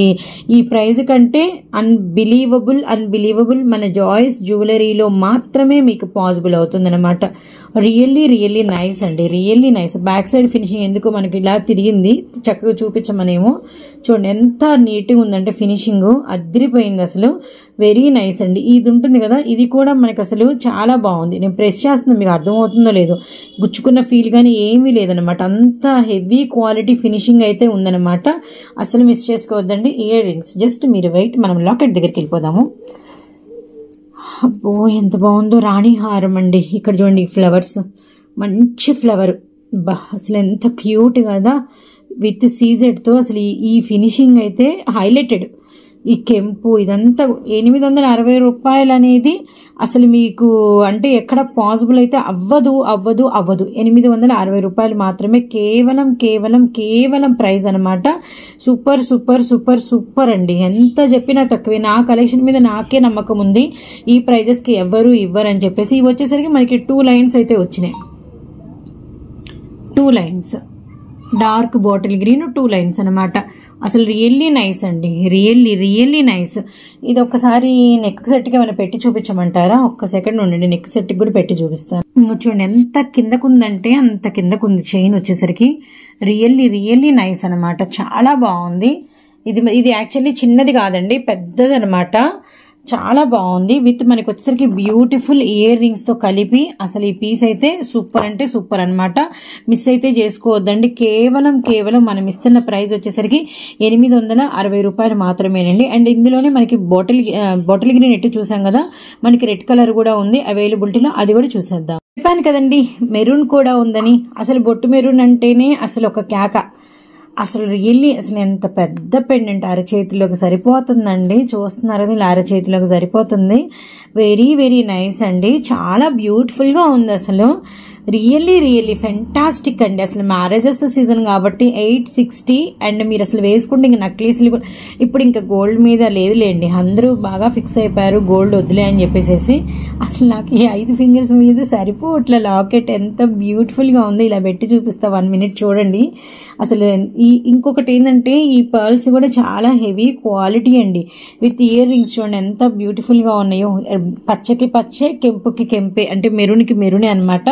ఈ ప్రైజ్ కంటే అన్బిలీవబుల్ మన జాయ్స్ జ్యువెలరీలో మాత్రమే మీకు పాసిబుల్ అవుతుందన్నమాట. రియల్లీ నైస్ అండి, really nice. Back side finishing ఎందుకు మనకి ఇలా తిరిగింది, చక్కగా చూపించమనేమో. చూడండి ఎంత నీట్గా ఉందంటే ఫినిషింగ్ అదిరిపోయింది అసలు. వెరీ నైస్ అండి. ఇది ఉంటుంది కదా, ఇది కూడా మనకి అసలు చాలా బాగుంది. నేను ప్రెస్ చేస్తున్నా, మీకు అర్థమవుతుందో లేదో, గుచ్చుకున్న ఫీల్ కానీ ఏమీ లేదనమాట. అంత హెవీ క్వాలిటీ ఫినిషింగ్ అయితే ఉందన్నమాట. అసలు మిస్ చేసుకోవద్దండి. ఇయర్ రింగ్స్ జస్ట్ మీరు వెయిట్, మనం లాకెట్ దగ్గరికి వెళ్ళిపోదాము. అబ్బో ఎంత బాగుందో, రాణి హారం అండి. ఇక్కడ చూడండి ఫ్లవర్స్, మంచి ఫ్లవర్, బా అసలు ఎంత క్యూట్ కదా. విత్ సీజెడ్తో అసలు ఈ ఫినిషింగ్ అయితే హైలైటెడ్. ఈ కెంపు ఇదంతా 860 రూపాయలు అనేది అసలు మీకు అంటే ఎక్కడ పాసిబుల్ అయితే అవ్వదు. 860 రూపాయలు మాత్రమే. కేవలం ప్రైస్ అనమాట. సూపర్ అండి. ఎంత చెప్పినా తక్కువే. నా కలెక్షన్ మీద నాకే నమ్మకం ఉంది. ఈ ప్రైజెస్ కి ఎవరు ఇవ్వరని చెప్పేసి. ఇవి వచ్చేసరికి మనకి 2 లైన్స్ అయితే వచ్చినాయి. 2 lines dark bottle green 2 lines అనమాట. అసలు రియల్లీ నైస్ అండి, రియల్లీ నైస్. ఇది ఒక్కసారి నెక్ సెట్కి ఏమైనా పెట్టి చూపించమంటారా? ఒక్క సెకండ్ ఉండండి, నెక్ సెట్కి కూడా పెట్టి చూపిస్తాను. చూడండి ఎంత కిందకుందంటే అంత కిందకుంది చైన్ వచ్చేసరికి. రియల్లీ నైస్ అనమాట, చాలా బాగుంది. ఇది యాక్చువల్లీ చిన్నది కాదండి, పెద్దది అనమాట. చాలా బాగుంది. విత్ మనకి వచ్చేసరికి బ్యూటిఫుల్ ఇయర్ రింగ్స్ తో కలిపి అసలు ఈ పీస్ అయితే సూపర్ అంటే సూపర్ అనమాట. మిస్ అయితే చేసుకోవద్దండి. కేవలం మనం ఇస్తున్న ప్రైస్ వచ్చేసరికి 860 రూపాయలు మాత్రమేనండి. అండ్ ఇందులోనే మనకి బాటిల్ గ్రీన్ ఎట్టు చూసాం కదా, మనకి రెడ్ కలర్ కూడా ఉంది అవైలబిలిటీలో, అది కూడా చూసేద్దాం. చెప్పాను కదండి మెరూన్ కూడా ఉందని. అసలు బొట్టు మెరూన్ అంటేనే అసలు ఒక కేక. అసలు రియల్లీ అసలు ఎంత పెద్ద పెండెంట్, అరచేతిలోకి సరిపోతుందండి. చూస్తున్నారు కదా, ఇలా అరచేతిలోకి సరిపోతుంది. వెరీ నైస్ అండి, చాలా బ్యూటిఫుల్ గా ఉంది. అసలు రియల్లీ ఫెంటాస్టిక్ అండి. అసలు మ్యారేజెస్ సీజన్ కాబట్టి 860. అండ్ మీరు అసలు వేసుకుంటే ఇంక నక్లీస్లు ఇప్పుడు ఇంకా గోల్డ్ మీద లేదులేండి, అందరూ బాగా ఫిక్స్ అయిపోయారు గోల్డ్ వద్దులే అని చెప్పేసి. అసలు నాకు ఈ 5 ఫింగర్స్ మీద సరిపోట్ల లాకెట్ ఎంత బ్యూటిఫుల్ గా ఉంది. ఇలా పెట్టి చూపిస్తా, 1 మినిట్ చూడండి. అసలు ఇంకొకటి ఏంటంటే ఈ పర్ల్స్ కూడా చాలా హెవీ క్వాలిటీ అండి. విత్ ఇయర్ రింగ్స్ చూడండి ఎంత బ్యూటిఫుల్ గా ఉన్నాయో. పచ్చకి పచ్చే, కెంపుకి కెంపే, అంటే మెరూన్కి మెరూనే అనమాట.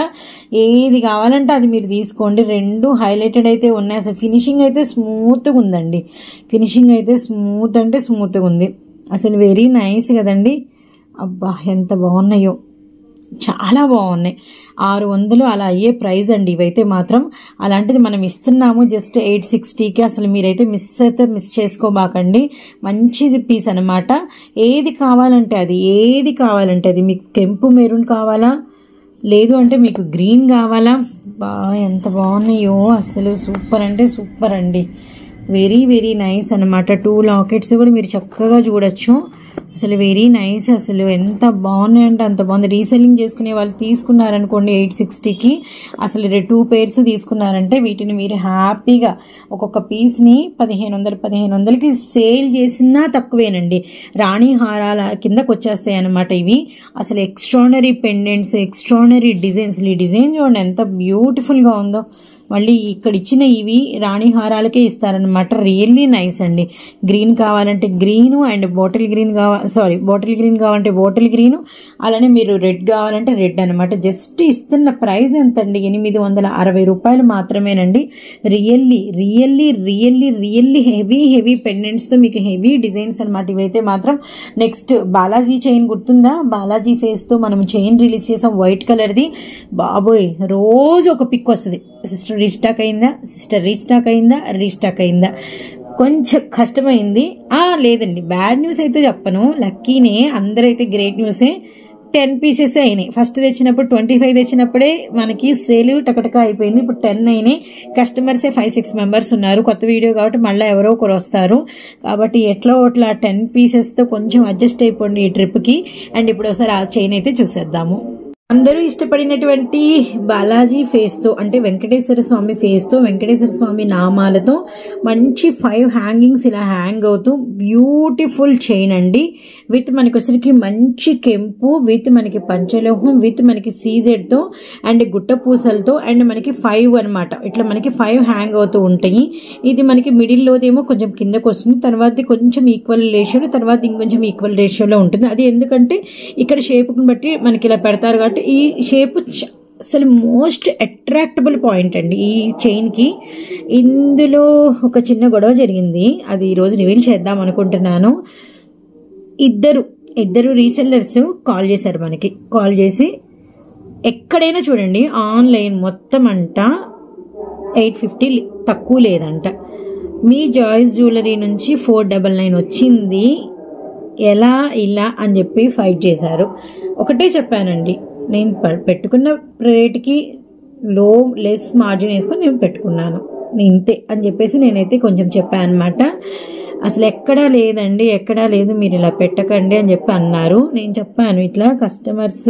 ఏది కావాలంటే అది మీరు తీసుకోండి. 2 హైలైటెడ్ అయితే ఉన్నాయి. అసలు ఫినిషింగ్ అయితే స్మూత్గా ఉందండి. ఫినిషింగ్ అయితే స్మూత్ అంటే స్మూత్గా ఉంది. అసలు వెరీ నైస్ కదండి. అబ్బా ఎంత బాగున్నాయో, చాలా బాగున్నాయి. 600 అలా అయ్యే ప్రైస్ అండి ఇవైతే మాత్రం. అలాంటిది మనం ఇస్తున్నాము జస్ట్ 860కి. అసలు మీరైతే మిస్ చేసుకోబాకండి. మంచిది పీస్ అనమాట. ఏది కావాలంటే అది మీకు కెంపు మెరూన్ కావాలా, లేదు అంటే మీకు గ్రీన్ కావాలా, ఎంత బాగున్నాయో. అసలు సూపర్ అంటే సూపర్ అండి. వెరీ నైస్ అనమాట. 2 లాకెట్స్ కూడా మీరు చక్కగా చూడొచ్చు. అసలు వెరీ నైస్. అసలు ఎంత బాగున్నాయంటే అంత బాగుంది. రీసెల్లింగ్ చేసుకునే వాళ్ళు తీసుకున్నారనుకోండి 860కి, అసలు 2 పేర్స్ తీసుకున్నారంటే వీటిని మీరు హ్యాపీగా ఒక్కొక్క పీస్ని 1500కి సేల్ చేసినా తక్కువేనండి. రాణి హారాల కిందకు వచ్చేస్తాయి అనమాట ఇవి. అసలు ఎక్స్ట్రానరీ పెండెంట్స్, ఎక్స్ట్రానరీ డిజైన్స్. ఈ డిజైన్ చూడండి ఎంత బ్యూటిఫుల్గా ఉందో. మళ్ళీ ఇక్కడ ఇచ్చిన ఇవి రాణి హారాలకే ఇస్తారనమాట. రియల్లీ నైస్ అండి. గ్రీన్ కావాలంటే గ్రీను, అండ్ బాటిల్ గ్రీన్ కావాలంటే బాటిల్ గ్రీను, అలానే మీరు రెడ్ కావాలంటే రెడ్ అనమాట. జస్ట్ ఇస్తున్న ప్రైస్ ఎంతండి, 860 రూపాయలు మాత్రమేనండి. రియల్లీ హెవీ పెండెంట్స్ తో మీకు హెవీ డిజైన్స్ అనమాట ఇవైతే మాత్రం. నెక్స్ట్ బాలాజీ చైన్ గుర్తుందా? బాలాజీ ఫేస్ తో మనం చైన్ రిలీజ్ చేసాం వైట్ కలర్ది. బాబోయ్ రోజు ఒక పిక్ వస్తుంది. సిస్టర్ రీస్టాక్ అయిందా కొంచెం కష్టమైంది. లేదండి బ్యాడ్ న్యూస్ అయితే చెప్పను, లక్కీనే. అందరైతే గ్రేట్ న్యూసే. 10 పీసెస్ అయినాయి. ఫస్ట్ తెచ్చినప్పుడు 25 తెచ్చినప్పుడే మనకి సేల్ టకటక అయిపోయింది. ఇప్పుడు 10 అయినాయి. కస్టమర్సే 5-6 మెంబర్స్ ఉన్నారు. కొత్త వీడియో కాబట్టి మళ్ళీ ఎవరో ఒకరు వస్తారు. కాబట్టి ఎట్లా 10 పీసెస్ తో కొంచెం అడ్జస్ట్ అయిపోండి ఈ ట్రిప్ కి. అండ్ ఇప్పుడు ఒకసారి ఆ చైన్ అయితే చూసేద్దాము. అందరూ ఇష్టపడినటువంటి బాలాజీ ఫేస్ తో, అంటే వెంకటేశ్వర స్వామి ఫేస్ తో, వెంకటేశ్వర స్వామి నామాలతో మంచి 5 హ్యాంగింగ్స్ ఇలా హ్యాంగ్ అవుతూ బ్యూటిఫుల్ చైన్ అండి. విత్ మనకి వచ్చరికి మంచి కెంపు, విత్ మనకి పంచలోహం, విత్ మనకి సీజెడ్ తో అండ్ గుట్ట పూసలతో, అండ్ మనకి 5 అనమాట. ఇట్లా మనకి 5 హ్యాంగ్ అవుతూ ఉంటాయి. ఇది మనకి మిడిల్ లోదేమో కొంచెం కిందకు వస్తుంది, తర్వాత కొంచెం ఈక్వల్ రేషియోలో, తర్వాత ఇంకొంచెం ఈక్వల్ రేషియోలో ఉంటుంది. అది ఎందుకంటే ఇక్కడ షేప్ని బట్టి మనకి ఇలా పెడతారు కాబట్టి ఈ షేప్ అసలు మోస్ట్ అట్రాక్టబుల్ పాయింట్ అండి ఈ చైన్ కి. ఇందులో ఒక చిన్న గొడవ జరిగింది, అది ఈరోజు రివీల్ చేద్దాం అనుకుంటున్నాను. ఇద్దరు రీసెల్లర్స్ కాల్ చేశారు మనకి. కాల్ చేసి ఎక్కడైనా చూడండి ఆన్లైన్ మొత్తం అంట 850 తక్కువ లేదంట. మీ జాయిస్ జ్యువెలరీ నుంచి 499 వచ్చింది, ఎలా ఇలా అని చెప్పి ఫైట్ చేశారు. ఒకటే చెప్పానండి, నేను పెట్టుకున్న రేటుకి లెస్ మార్జిన్ వేసుకొని నేను పెట్టుకున్నాను, ఇంతే అని చెప్పేసి నేనైతే కొంచెం చెప్పాను అనమాట. అసలు ఎక్కడా లేదు, మీరు ఇలా పెట్టకండి అని చెప్పి అన్నారు. నేను చెప్పాను ఇట్లా కస్టమర్స్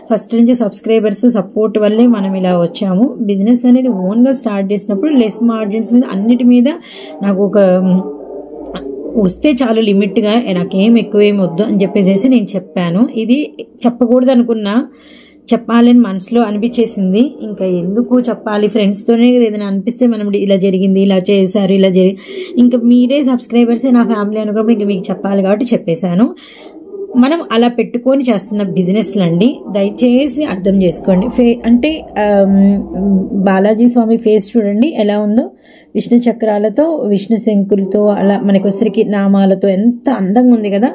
ఫస్ట్ నుంచి సబ్స్క్రైబర్స్ సపోర్ట్ వల్లే మనం ఇలా వచ్చాము. బిజినెస్ అనేది ఓన్గా స్టార్ట్ చేసినప్పుడు లెస్ మార్జిన్స్ మీద అన్నిటి మీద నాకు ఒక వస్తే చాలు లిమిట్గా, నాకేం ఎక్కువేమి వద్దు అని చెప్పేసి నేను చెప్పాను. ఇది చెప్పకూడదు అనుకున్నా, చెప్పాలని మనసులో అనిపించేసింది. ఇంకా ఎందుకు చెప్పాలి, ఫ్రెండ్స్తోనే ఏదైనా అనిపిస్తే మనం ఇలా జరిగింది, ఇలా చేశారు, ఇలా ఇంకా మీరే సబ్స్క్రైబర్సే నా ఫ్యామిలీ అనుకున్నప్పుడు ఇంకా మీకు చెప్పాలి కాబట్టి చెప్పేశాను. మనం అలా పెట్టుకొని చేస్తున్న బిజినెస్లు అండి, దయచేసి అర్థం చేసుకోండి. అంటే బాలాజీ స్వామి ఫేస్ చూడండి ఎలా ఉందో, విష్ణు చక్రాలతో విష్ణు శంకులతో అలా మనకి వచ్చరికి నామాలతో ఎంత అందంగా ఉంది కదా.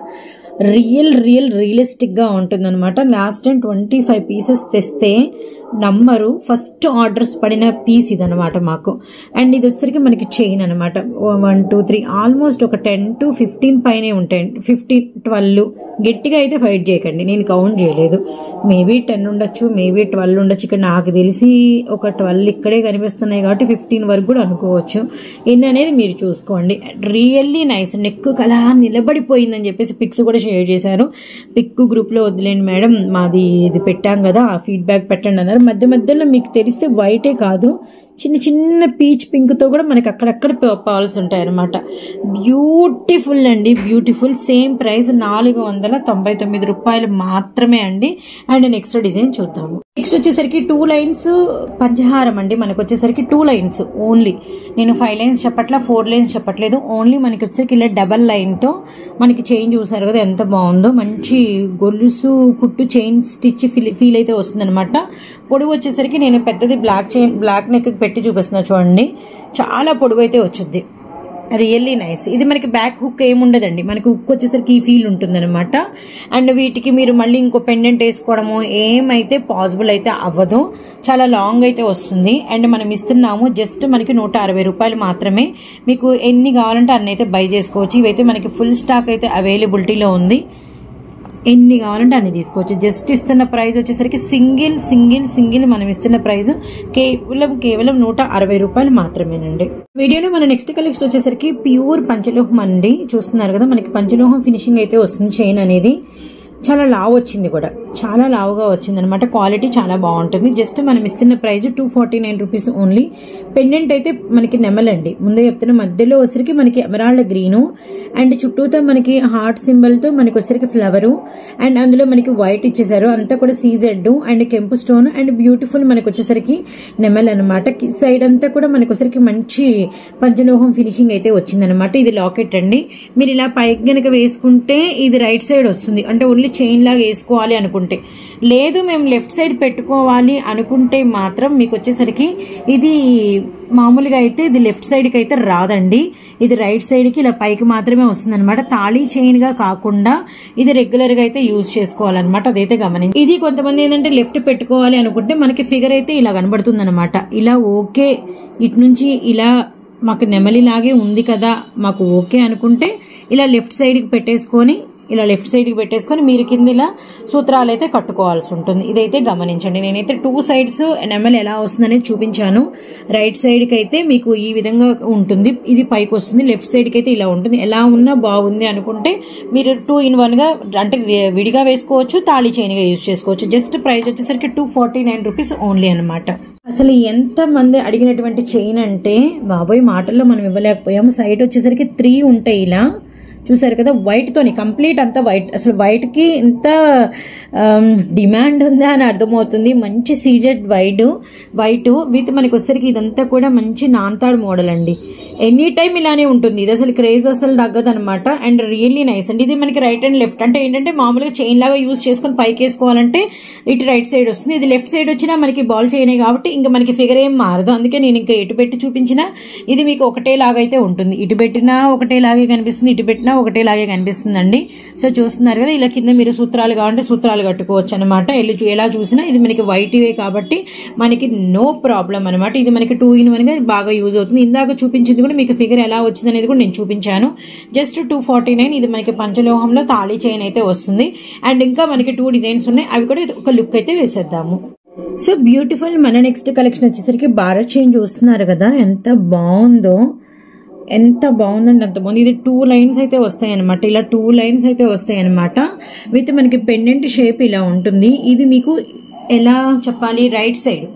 రియలిస్టిక్ గా ఉంటుంది అనమాట. లాస్ట్ టైం 25 పీసెస్ తెస్తే నమ్మరు, ఫస్ట్ ఆర్డర్స్ పడిన పీస్ ఇదనమాట మాకు. అండ్ ఇది వచ్చరికి మనకి చైన్ అనమాట. 1 2 3 ఆల్మోస్ట్ ఒక 10 to 15 పైనే ఉంటాయండి. 15 12 గట్టిగా అయితే ఫైట్ చేయకండి, నేను కౌంట్ చేయలేదు. మేబీ 10 ఉండొచ్చు, మేబీ 12 ఉండొచ్చు. ఇక్కడ నాకు తెలిసి ఒక 12 ఇక్కడే కనిపిస్తున్నాయి కాబట్టి 15 వరకు కూడా అనుకోవచ్చు. ఎన్ని అనేది మీరు చూసుకోండి. రియల్లీ నైస్, నెక్ అలా నిలబడిపోయిందని చెప్పేసి పిక్స్ కూడా షేర్ చేశారు. పిక్ గ్రూప్ లో వదిలేండి మేడం, మాది ఇది పెట్టాం కదా ఫీడ్బ్యాక్ పెట్టండి అన్నారు. మధ్య మధ్యలో మీకు తెలిస్తే వైటే కాదు, చిన్న చిన్న పీచ్ పింక్ తో కూడా మనకి అక్కడక్కడ పర్ల్స్ ఉంటాయి అనమాట. బ్యూటిఫుల్ అండి, బ్యూటిఫుల్. సేమ్ ప్రైస్ 499 రూపాయలు మాత్రమే అండి. అండ్ నెక్స్ట్ డిజైన్ చూద్దాము. నెక్స్ట్ వచ్చేసరికి 2 లైన్స్ పంచహారం అండి. మనకు వచ్చేసరికి 2 లైన్స్ ఓన్లీ. నేను 5 లైన్స్ చెప్పట్లా, 4 లైన్స్ చెప్పట్లేదు. ఓన్లీ మనకి వచ్చేసరికి ఇలా డబల్ లైన్ తో మనకి చైన్ చూసారు కదా ఎంత బాగుందో. మంచి గొలుసు కుట్టు చైన్ స్టిచ్ ఫీల్ అయితే వస్తుంది అనమాట. పొడవు వచ్చేసరికి నేను పెద్దది బ్లాక్ నెక్ పెట్టి చూపిస్తున్నా చూడండి, చాలా పొడవు అయితే వచ్చుద్ది. Really nice. ఇది మనకి బ్యాక్ హుక్ ఏముండదండి, మనకి హుక్ వచ్చేసరికి ఈ ఫీల్ ఉంటుంది అనమాట. అండ్ వీటికి మీరు మళ్ళీ ఇంకో పెండెంట్ వేసుకోవడము ఏమైతే పాసిబుల్ అయితే అవ్వదు, చాలా లాంగ్ అయితే వస్తుంది. అండ్ మనం ఇస్తున్నాము జస్ట్ మనకి 160 రూపాయలు మాత్రమే. మీకు ఎన్ని కావాలంటే అన్ని అయితే బై చేసుకోవచ్చు. ఇవైతే మనకి ఫుల్ స్టాక్ అయితే అవైలబిలిటీలో ఉంది, ఎన్ని కావాలంటే అన్ని తీసుకోవచ్చు. జస్ట్ ఇస్తున్న ప్రైస్ వచ్చేసరికి సింగిల్ మనం ఇస్తున్న ప్రైస్ కేవలం 160 రూపాయలు మాత్రమేనండి. వీడియోలో మన నెక్స్ట్ కలెక్షన్ వచ్చేసరికి ప్యూర్ పంచలోహం అండి. చూస్తున్నారు కదా మనకి పంచలోహం ఫినిషింగ్ అయితే వస్తుంది. చైన్ అనేది చాలా లావు వచ్చింది కూడా, చాలా లావుగా వచ్చింది అనమాట. క్వాలిటీ చాలా బాగుంటుంది. జస్ట్ మనం ఇస్తున్న ప్రైస్ 249 రూపీస్ ఓన్లీ. పెండెంట్ అయితే మనకి నెమలండి, ముందే చెప్తున్న మధ్యలో వచ్చరికి మనకి ఎమరాల్డ్ గ్రీను అండ్ చుట్టూతో మనకి హార్ట్ సింబల్ తో మనకి వచ్చరికి ఫ్లవరు అండ్ అందులో మనకి వైట్ ఇచ్చేసారు. అంతా కూడా సీజెడ్ అండ్ కెంపు స్టోన్ అండ్ బ్యూటిఫుల్ మనకి వచ్చేసరికి నెమల్ అనమాట. సైడ్ అంతా కూడా మనకి వచ్చరికి మంచి పంచలోహం ఫినిషింగ్ అయితే వచ్చిందనమాట. ఇది లాకెట్ అండి. మీరు ఇలా పైకి గనక వేసుకుంటే ఇది రైట్ సైడ్ వస్తుంది, అంటే ఓన్లీ చైన్ లాగా వేసుకోవాలి అనుకుంటే. లేదు మేము లెఫ్ట్ సైడ్ పెట్టుకోవాలి అనుకుంటే మాత్రం మీకు వచ్చేసరికి ఇది మామూలుగా అయితే ఇది లెఫ్ట్ సైడ్ కి అయితే రాదండి, ఇది రైట్ సైడ్ కి ఇలా పైకి మాత్రమే వస్తుంది అనమాట. తాళీ చైన్ గా కాకుండా ఇది రెగ్యులర్ గా అయితే యూజ్ చేసుకోవాలన్నమాట. అదైతే గమనించి. ఇది కొంతమంది ఏంటంటే లెఫ్ట్ పెట్టుకోవాలి అనుకుంటే మనకి ఫిగర్ అయితే ఇలా కనబడుతుంది అనమాట. ఇలా ఓకే, ఇటు నుంచి ఇలా మాకు నెమలిలాగే ఉంది కదా మాకు ఓకే అనుకుంటే ఇలా లెఫ్ట్ సైడ్ కి పెట్టేసుకొని మీరు కింద ఇలా సూత్రాలు అయితే కట్టుకోవాల్సి ఉంటుంది. ఇదైతే గమనించండి. నేనైతే 2 సైడ్స్ నెమల్ ఎలా వస్తుందనేది చూపించాను. రైట్ సైడ్ కి అయితే మీకు ఈ విధంగా ఉంటుంది, ఇది పైకి వస్తుంది. లెఫ్ట్ సైడ్ కి అయితే ఇలా ఉంటుంది. ఎలా ఉన్నా బాగుంది అనుకుంటే మీరు 2 in 1 గా అంటే విడిగా వేసుకోవచ్చు, తాళీ చైన్ గా యూజ్ చేసుకోవచ్చు. జస్ట్ ప్రైస్ వచ్చేసరికి 249 రూపీస్ ఓన్లీ అనమాట. అసలు ఎంత మంది అడిగినటువంటి చైన్ అంటే బాబోయ్ మాటల్లో మనం ఇవ్వలేకపోయాము. సైడ్ వచ్చేసరికి 3 ఉంటాయి ఇలా, చూసారు కదా వైట్ తోని కంప్లీట్ అంతా వైట్. అసలు వైట్ కి ఇంత డిమాండ్ ఉందా అని అర్థమవుతుంది. మంచి సీజెడ్ వైట్ విత్ మనకి వచ్చేసరికి ఇదంతా కూడా మంచి నాన్తాడ్ మోడల్ అండి. ఎనీ టైం ఇలానే ఉంటుంది. ఇది అసలు క్రేజ్ అసలు తగ్గదు అనమాట. అండ్ రియల్లీ నైస్ అండి. ఇది మనకి రైట్ అండ్ లెఫ్ట్ అంటే ఏంటంటే మామూలుగా చైన్ లాగా యూజ్ చేసుకుని పైకి వేసుకోవాలంటే ఇటు రైట్ సైడ్ వస్తుంది, ఇది లెఫ్ట్ సైడ్ వచ్చినా మనకి బాల్ చైన్ కాబట్టి ఇంకా మనకి ఫిగర్ ఏం మారదు. అందుకే నేను ఇంకా ఎటు పెట్టి చూపించినా ఇది మీకు ఒకటే లాగా అయితే ఉంటుంది. ఇటు పెట్టినా ఒకటే లాగే కనిపిస్తుంది, ఇటు పెట్టినా ఒకటేలాగే కనిపిస్తుందండి. సో చూస్తున్నారు కదా, ఇలా కింద మీరు సూత్రాలు కావాలంటే సూత్రాలు కట్టుకోవచ్చు అనమాట. ఎలా చూసినా ఇది మనకి వైట్ వే కాబట్టి మనకి నో ప్రాబ్లం అనమాట. ఇది మనకి 2 in 1 గా బాగా యూజ్ అవుతుంది. ఇందాక చూపించింది కూడా మీకు ఫిగర్ ఎలా వచ్చింది అనేది కూడా నేను చూపించాను. జస్ట్ 249. ఇది మనకి పంచలోహంలో తాళీ చైన్ అయితే వస్తుంది. అండ్ ఇంకా మనకి 2 డిజైన్స్ ఉన్నాయి, అవి కూడా ఒక లుక్ అయితే వేసేద్దాము. So beautiful. మన నెక్స్ట్ కలెక్షన్ వచ్చేసరికి భారత్ చైన్ చూస్తున్నారు కదా ఎంత బాగుందో, ఎంత బాగుందండి, అంత బాగుంది. ఇది 2 లైన్స్ అయితే వస్తాయి అనమాట. ఇలా 2 లైన్స్ అయితే వస్తాయి అనమాట. విత్ మనకి పెండెంట్ షేప్ ఇలా ఉంటుంది. ఇది మీకు ఎలా చెప్పాలి, రైట్ సైడ్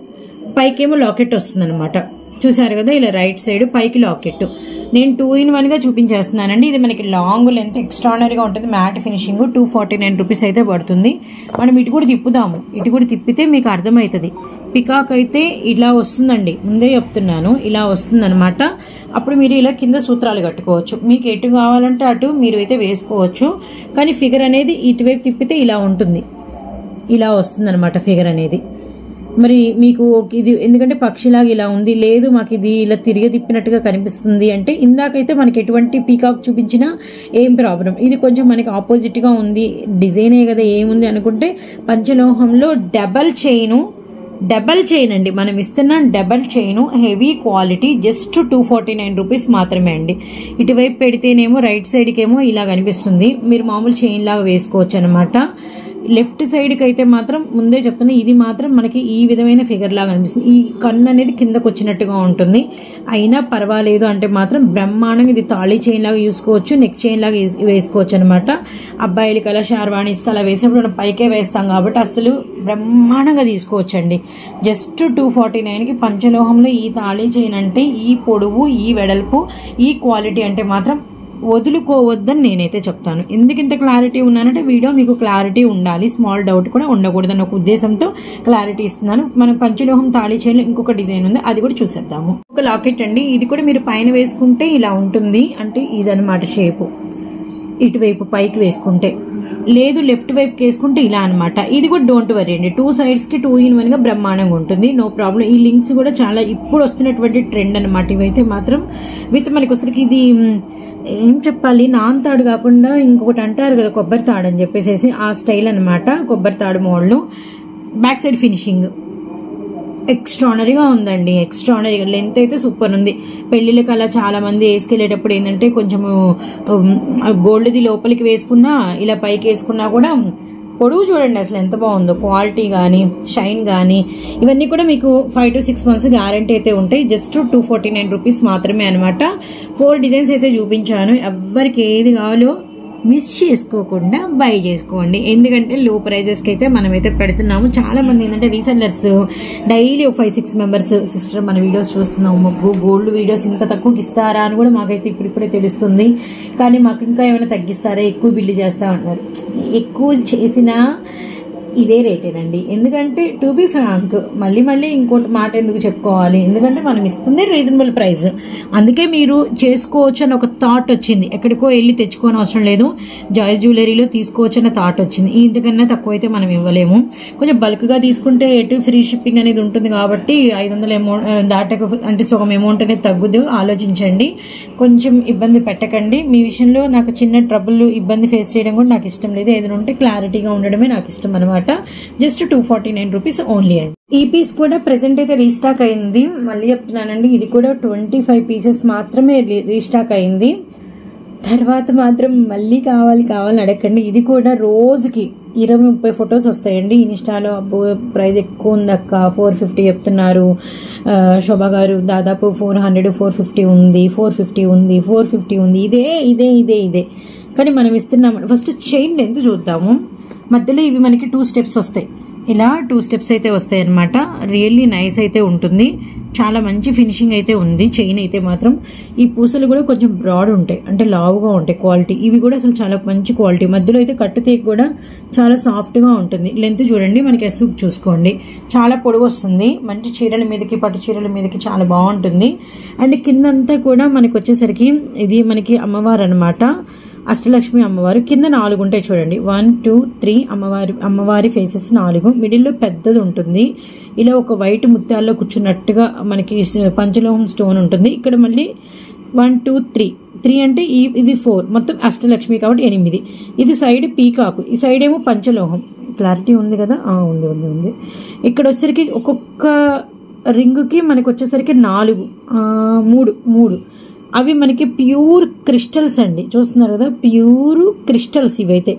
పైకేమో లాకెట్ వస్తుంది అనమాట. చూసారు కదా, ఇలా రైట్ సైడ్ పైకి లాకెట్. నేను 2-in-1 గా చూపించేస్తున్నానండి. ఇది మనకి లాంగ్ లెంత్ ఎక్స్ట్రానరీగా ఉంటుంది. మ్యాట్ ఫినిషింగ్ 249 రూపీస్ అయితే పడుతుంది. మనం ఇటు కూడా తిప్పుదాము, ఇటు కూడా తిప్పితే మీకు అర్థమవుతుంది. పికాక్ అయితే ఇలా వస్తుందండి, ముందే చెప్తున్నాను, ఇలా వస్తుంది అనమాట. అప్పుడు మీరు ఇలా కింద సూత్రాలు కట్టుకోవచ్చు. మీకు ఎటు కావాలంటే అటు మీరు అయితే వేసుకోవచ్చు. కానీ ఫిగర్ అనేది ఇటువైపు తిప్పితే ఇలా ఉంటుంది, ఇలా వస్తుంది అనమాట ఫిగర్ అనేది. మరి మీకు ఇది ఎందుకంటే పక్షిలాగా ఇలా ఉంది, లేదు మాకు ఇది ఇలా తిరిగి తిప్పినట్టుగా కనిపిస్తుంది అంటే, ఇందాకైతే మనకి ఎటువంటి పీకాక్ చూపించినా ఏం ప్రాబ్లం. ఇది కొంచెం మనకి ఆపోజిట్ గా ఉంది, డిజైనే కదా ఏముంది అనుకుంటే, పంచలోహంలో డబల్ చైన్ అండి మనం ఇస్తున్న double chain, heavy quality, just 249 rupees మాత్రమే అండి. ఇటువైపు పెడితేనేమో రైట్ సైడ్కి ఏమో ఇలా కనిపిస్తుంది, మీరు మామూలు చైన్ లాగా వేసుకోవచ్చు అనమాట. లెఫ్ట్ సైడ్ కి అయితే మాత్రం ముందే చెప్తున్నా, ఇది మాత్రం మనకి ఈ విధమైన ఫిగర్ లాగా అనిపిస్తుంది. ఈ కన్ను అనేది కిందకు వచ్చినట్టుగా ఉంటుంది. అయినా పర్వాలేదు అంటే మాత్రం బ్రహ్మాండంగా ఇది తాళీ చైన్ లాగా చూసుకోవచ్చు, నెక్ చైన్ లాగా వేసుకోవచ్చు అనమాట. అబ్బాయిలకి అలా షార్వాణీస్కి అలా వేసినప్పుడు మనం పైకే వేస్తాం కాబట్టి అసలు బ్రహ్మాండంగా తీసుకోవచ్చండి. జస్ట్ 249కి పంచలోహంలో ఈ తాళీ చైన్ అంటే, ఈ పొడవు, ఈ వెడల్పు, ఈ క్వాలిటీ అంటే మాత్రం వదులుకోవద్దని నేనైతే చెప్తాను. ఎందుకు ఇంత క్లారిటీ ఉన్నానంటే, వీడియో మీకు క్లారిటీ ఉండాలి, స్మాల్ డౌట్ కూడా ఉండకూడదని ఒక ఉద్దేశంతో క్లారిటీ ఇస్తున్నాను. మన పంచలోహం తాళీ చైన్లో ఇంకొక డిజైన్ ఉంది, అది కూడా చూసేద్దాము. ఒక లాకెట్ అండి, ఇది కూడా మీరు పైన వేసుకుంటే ఇలా ఉంటుంది, అంటే ఇదనమాట షేపు. ఇటువైపు పైకి వేసుకుంటే, లేదు లెఫ్ట్ వైపు వేసుకుంటే ఇలా అనమాట. ఇది కూడా డోంట్ వరీ అండి, 2 sides కి 2-in-1 గా బ్రహ్మాండంగా ఉంటుంది, నో ప్రాబ్లం. ఈ లింక్స్ కూడా చాలా ఇప్పుడు వస్తున్నటువంటి ట్రెండ్ అనమాట. ఇవైతే మాత్రం విత్ మనకి వచ్చరికి ఇది ఏం చెప్పాలి, నాన్ తాడు కాకుండా ఇంకొకటి అంటారు కదా కొబ్బరి తాడు అని చెప్పేసి, ఆ స్టైల్ అనమాట. కొబ్బరి తాడు మోడల్, బ్యాక్ సైడ్ ఫినిషింగ్ ఎక్స్ట్రానరీగా ఉందండి. ఎక్స్ట్రానరీగా లెంత్ అయితే సూపర్ ఉంది. పెళ్లిళ్ళకి అలా చాలా మంది వేసుకెళ్లేటప్పుడు ఏంటంటే కొంచెము గోల్డ్ది లోపలికి వేసుకున్నా, ఇలా పైకి వేసుకున్నా కూడా పొడవు చూడండి అసలు ఎంత బాగుందో. క్వాలిటీ కానీ, షైన్ కానీ, ఇవన్నీ కూడా మీకు 5 to 6 months గ్యారంటీ అయితే ఉంటాయి. జస్ట్ 249 రూపీస్ మాత్రమే అనమాట. 4 డిజైన్స్ అయితే చూపించాను. ఎవరికి ఏది కావాలో మిస్ చేసుకోకుండా బై చేసుకోండి. ఎందుకంటే లో ప్రైజెస్కి అయితే మనమైతే పెడుతున్నాము. చాలా మంది ఏంటంటే రీసెల్లర్స్ డైలీ 5-6 మెంబర్స్, సిస్టర్ మన వీడియోస్ చూస్తున్నాము, గోల్డ్ వీడియోస్ ఇంత తక్కువకి ఇస్తారా అని కూడా మాకైతే ఇప్పుడిప్పుడే తెలుస్తుంది. కానీ మాకు ఇంకా ఏమైనా తగ్గిస్తారా, ఎక్కువ బిల్లు చేస్తా ఉన్నారు. ఎక్కువ చేసినా ఇదే రేటేనండి. ఎందుకంటే టు బి ఫ్రాంక్, మళ్ళీ ఇంకోటి మాట ఎందుకు చెప్పుకోవాలి, ఎందుకంటే మనం ఇస్తుంది రీజనబుల్ ప్రైస్. అందుకే మీరు చేసుకోవచ్చు అని ఒక థాట్ వచ్చింది, ఎక్కడికో వెళ్ళి తెచ్చుకోని అవసరం లేదు, జాయ్ జ్యువెలరీలో తీసుకోవచ్చు అన్న థాట్ వచ్చింది. ఇంతకన్నా తక్కువ అయితే మనం ఇవ్వలేము. కొంచెం బల్క్ గా తీసుకుంటే ఎటు ఫ్రీ షిప్పింగ్ అనేది ఉంటుంది కాబట్టి 500 అమౌంట్ దాటక, అంటే సగం అమౌంట్ అనేది తగ్గుదు. ఆలోచించండి, కొంచెం ఇబ్బంది పెట్టకండి. మీ విషయంలో నాకు చిన్న ట్రబుల్, ఇబ్బంది ఫేస్ చేయడం కూడా నాకు ఇష్టం లేదు. ఏదైనా ఉంటే క్లారిటీగా ఉండడమే నాకు ఇష్టం అనమాట. జస్ట్ 249 రూపీస్ ఓన్లీ అండి. ఈ పీస్ కూడా ప్రెసెంట్ అయితే రీస్టాక్ అయింది. మళ్ళీ చెప్తున్నానండి, ఇది కూడా 25 పీసెస్ మాత్రమే రీస్టాక్ అయింది. తర్వాత మాత్రం మళ్ళీ కావాలి అడగండి. ఇది కూడా రోజుకి 20-30 ఫొటోస్ వస్తాయండి ఇన్స్టాలో. ప్రైస్ ఎక్కువ ఉందక్క, 450 చెప్తున్నారు శోభా గారు, దాదాపు 400-450 ఉంది, 450 ఉంది, 450 ఉంది, ఇదే. కానీ మనం ఇస్తున్నాం. ఫస్ట్ చైన్ లెంత్ చూద్దాము. మధ్యలో ఇవి మనకి 2 స్టెప్స్ వస్తాయి, ఇలా 2 స్టెప్స్ అయితే వస్తాయి అనమాట. రియల్లీ నైస్ అయితే ఉంటుంది, చాలా మంచి ఫినిషింగ్ అయితే ఉంది. చైన్ అయితే మాత్రం ఈ పూసలు కూడా కొంచెం బ్రాడ్ ఉంటాయి, అంటే లావుగా ఉంటాయి. క్వాలిటీ ఇవి కూడా అసలు చాలా మంచి క్వాలిటీ. మధ్యలో అయితే కట్టుతేక కూడా చాలా సాఫ్ట్ గా ఉంటుంది. లెంత్ చూడండి, మనకి ఎస్ చూసుకోండి, చాలా పొడవు వస్తుంది. మంచి చీరల మీదకి, పట్టు చీరల మీదకి చాలా బాగుంటుంది. అండ్ కిందంతా కూడా మనకి వచ్చేసరికి ఇది మనకి అమ్మవారు అనమాట, అష్టలక్ష్మి అమ్మవారు. కింద 4 ఉంటాయి చూడండి, 1, 2, 3 అమ్మవారి ఫేసెస్ 4. మిడిల్లో పెద్దది ఉంటుంది, ఇలా ఒక వైట్ ముత్యాల్లో కూర్చున్నట్టుగా మనకి పంచలోహం స్టోన్ ఉంటుంది. ఇక్కడ మళ్ళీ 1, 2, 3 అంటే ఇది 4, మొత్తం అష్టలక్ష్మి కాబట్టి 8. ఇది సైడ్ పీకాకు, ఈ సైడ్ ఏమో పంచలోహం. క్లారిటీ ఉంది కదా, ఉంది. ఇక్కడ వచ్చేసరికి ఒక్కొక్క రింగుకి మనకి వచ్చేసరికి 3 అవి మనకి ప్యూర్ క్రిస్టల్స్ అండి, చూస్తున్నారు కదా, ప్యూర్ క్రిస్టల్స్ ఇవైతే.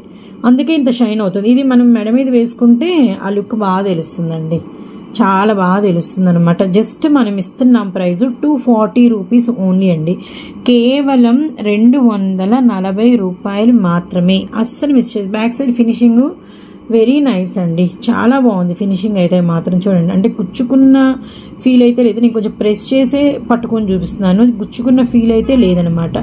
అందుకే ఇంత షైన్ అవుతుంది. ఇది మనం మెడ మీద వేసుకుంటే ఆ లుక్ బాగా తెలుస్తుందండి, చాలా బాగా తెలుస్తుంది అనమాట. జస్ట్ మనం ఇస్తున్నాం ప్రైస్ 240 రూపీస్ ఓన్లీ అండి. కేవలం 240 రూపాయలు మాత్రమే. అస్సలు మిస్ చేయదు. Back side finishing very nice అండి, చాలా బాగుంది ఫినిషింగ్ అయితే మాత్రం. చూడండి, అంటే గుచ్చుకున్న ఫీల్ అయితే లేదు. నేను కొంచెం ప్రెస్ చేసే పట్టుకొని చూపిస్తున్నాను, గుచ్చుకున్న ఫీల్ అయితే లేదనమాట.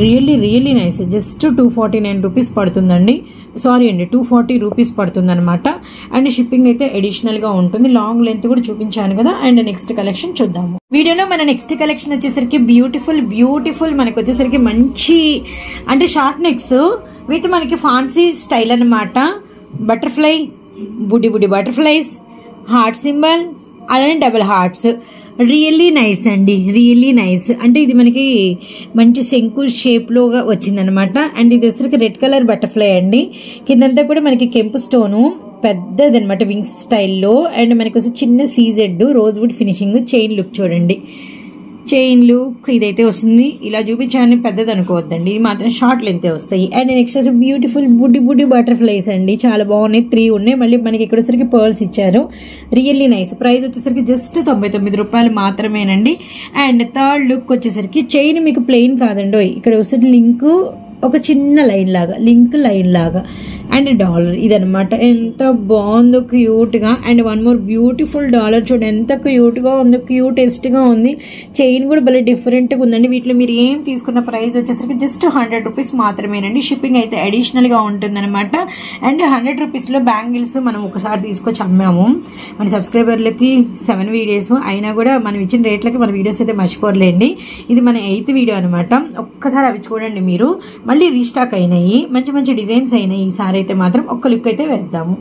Really nice. జస్ట్ 249 రూపీస్ పడుతుందండి. సారీ అండి, 240 రూపీస్ పడుతుంది అనమాట. అండ్ షిప్పింగ్ అయితే అడిషనల్ గా ఉంటుంది. లాంగ్ లెంత్ కూడా చూపించాను కదా. అండ్ నెక్స్ట్ కలెక్షన్ చూద్దాము. వీడియోలో మన నెక్స్ట్ కలెక్షన్ వచ్చేసరికి బ్యూటిఫుల్ మనకి వచ్చేసరికి మంచి అంటే షార్ట్ నెక్స్ విత్ మనకి ఫాన్సీ స్టైల్ అనమాట. బటర్ఫ్లై, బుడ్డి బటర్ఫ్లైస్, హార్ట్ సింబల్, అలానే డబుల్ హార్ట్స్. రియల్లీ నైస్ అండి, రియల్లీ నైస్. అంటే ఇది మనకి మంచి శంకు షేప్ లోగా వచ్చిందనమాట. అండ్ ఇది వచ్చరికి రెడ్ కలర్ బటర్ఫ్లై అండి. కిందంతా కూడా మనకి కెంపు స్టోను పెద్దది అనమాట, వింగ్స్ స్టైల్లో. అండ్ మనకి వచ్చి చిన్న CZ rose would finishing. Chain look చూడండి, చైన్ లుక్ ఇదైతే వస్తుంది. ఇలా చూపించాలని పెద్దది అనుకోవద్దండి, ఇది మాత్రం షార్ట్ లెంత్ వస్తాయి. అండ్ నెక్స్ట్ వచ్చి బ్యూటిఫుల్ బుడ్డి బటర్ఫ్లైస్ అండి, చాలా బాగున్నాయి. 3 ఉన్నాయి. మళ్ళీ మనకి ఇక్కడ వచ్చరికి పర్ల్స్ ఇచ్చారు. Really nice. ప్రైస్ వచ్చేసరికి జస్ట్ 99 రూపాయలు మాత్రమేనండి. అండ్ థర్డ్ లుక్ వచ్చేసరికి చైన్ మీకు ప్లెయిన్ కాదండి, ఇక్కడ వచ్చేసరికి లింక్ ఒక చిన్న లైన్ లాగా, లింక్ లైన్ లాగా. అండ్ డాలర్ ఇదనమాట. ఎంత బాగుందో క్యూట్ గా. And one more beautiful dollar చూడండి, ఎంత క్యూట్ గా ఉందో, క్యూటెస్ట్ గా ఉంది. చైన్ కూడా భలే డిఫరెంట్ గా ఉందండి. వీటిలో మీరు ఏం తీసుకున్న ప్రైస్ వచ్చేసరికి జస్ట్ 100 రూపీస్ మాత్రమేనండి. షిప్పింగ్ అయితే అడిషనల్ గా ఉంటుంది అనమాట. అండ్ 100 రూపీస్ లో బ్యాంగిల్స్ మనం ఒకసారి తీసుకొచ్చి అమ్మాము. మన సబ్స్క్రైబర్లకి 7 వీడియోస్ అయినా కూడా మనం ఇచ్చిన రేట్లకి మన వీడియోస్ అయితే మర్చిపోలేండి. ఇది మన 8th వీడియో అనమాట. ఒక్కసారి అవి చూడండి మీరు. మళ్ళీ రీస్టాక్ అయినాయి, మంచి డిజైన్స్ అయినాయి. ఈసారి అయితే మాత్రం ఒక్క లుక్ అయితే వేద్దాము.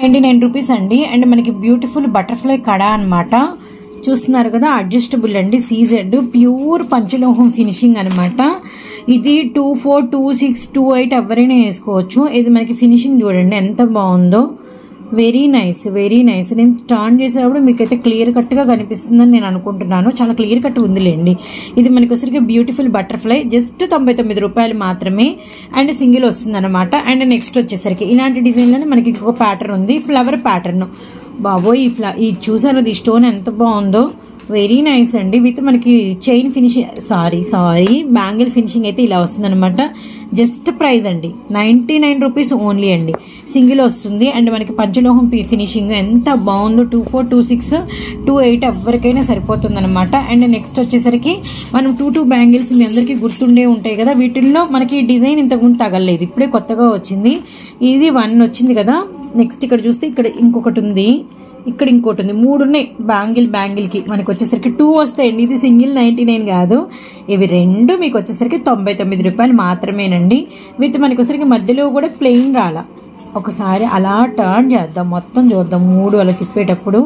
99 రూపీస్ అండి. అండ్ మనకి బ్యూటిఫుల్ బటర్ఫ్లై కడ అనమాట. చూస్తున్నారు కదా, అడ్జస్టబుల్ అండి, సీజెడ్ ప్యూర్ పంచలోహం ఫినిషింగ్ అనమాట. ఇది 24, 26, 28 ఎవరైనా వేసుకోవచ్చు. ఇది మనకి ఫినిషింగ్ చూడండి ఎంత బాగుందో. Very nice. నేను టర్న్ చేసేటప్పుడు మీకైతే క్లియర్ కట్ గా కనిపిస్తుందని నేను అనుకుంటున్నాను. చాలా క్లియర్ కట్ ఉందిలేండి. ఇది మనకి వచ్చరికి బ్యూటిఫుల్ బటర్ఫ్లై జస్ట్ 99 రూపాయలు మాత్రమే. అండ్ సింగిల్ వస్తుంది అనమాట. అండ్ నెక్స్ట్ వచ్చేసరికి ఇలాంటి డిజైన్ లోనే మనకి ఇంకొక ప్యాటర్న్ ఉంది, ఫ్లవర్ ప్యాటర్న్. బాబోయ్, ఈ చూసారు ఈ స్టోన్ ఎంత బాగుందో. వెరీ నైస్ అండి. విత్ మనకి chain finishing sorry bangle finishing అయితే ఇలా వస్తుంది అనమాట. జస్ట్ ప్రైస్ అండి 99 రూపీస్ ఓన్లీ అండి. సింగిల్ వస్తుంది. అండ్ మనకి పంచలోహం ఫినిషింగ్ ఎంత బాగుందో. 24, 26, 28 ఎవరికైనా సరిపోతుంది అనమాట. అండ్ నెక్స్ట్ వచ్చేసరికి మనం 2 బ్యాంగిల్స్ మీ అందరికి గుర్తుండే ఉంటాయి కదా. వీటిల్లో మనకి డిజైన్ ఇంతకుముందు తగలేదు, ఇప్పుడే కొత్తగా వచ్చింది. ఇది 1 వచ్చింది కదా. నెక్స్ట్ ఇక్కడ చూస్తే ఇక్కడ ఇంకొకటి ఉంది, ఇక్కడ ఇంకోటి ఉంది. 3 ఉన్నాయి బ్యాంగిల్ కి. మనకి వచ్చేసరికి 2 వస్తాయండి. ఇది సింగిల్ 99 కాదు, ఇవి 2 మీకు వచ్చేసరికి 99 రూపాయలు మాత్రమేనండి. విత్ మనకి వచ్చేసరికి మధ్యలో కూడా ప్లెయిన్ రాలా. ఒకసారి అలా టర్న్ చేద్దాం, మొత్తం చూద్దాం. 3 అలా తిప్పేటప్పుడు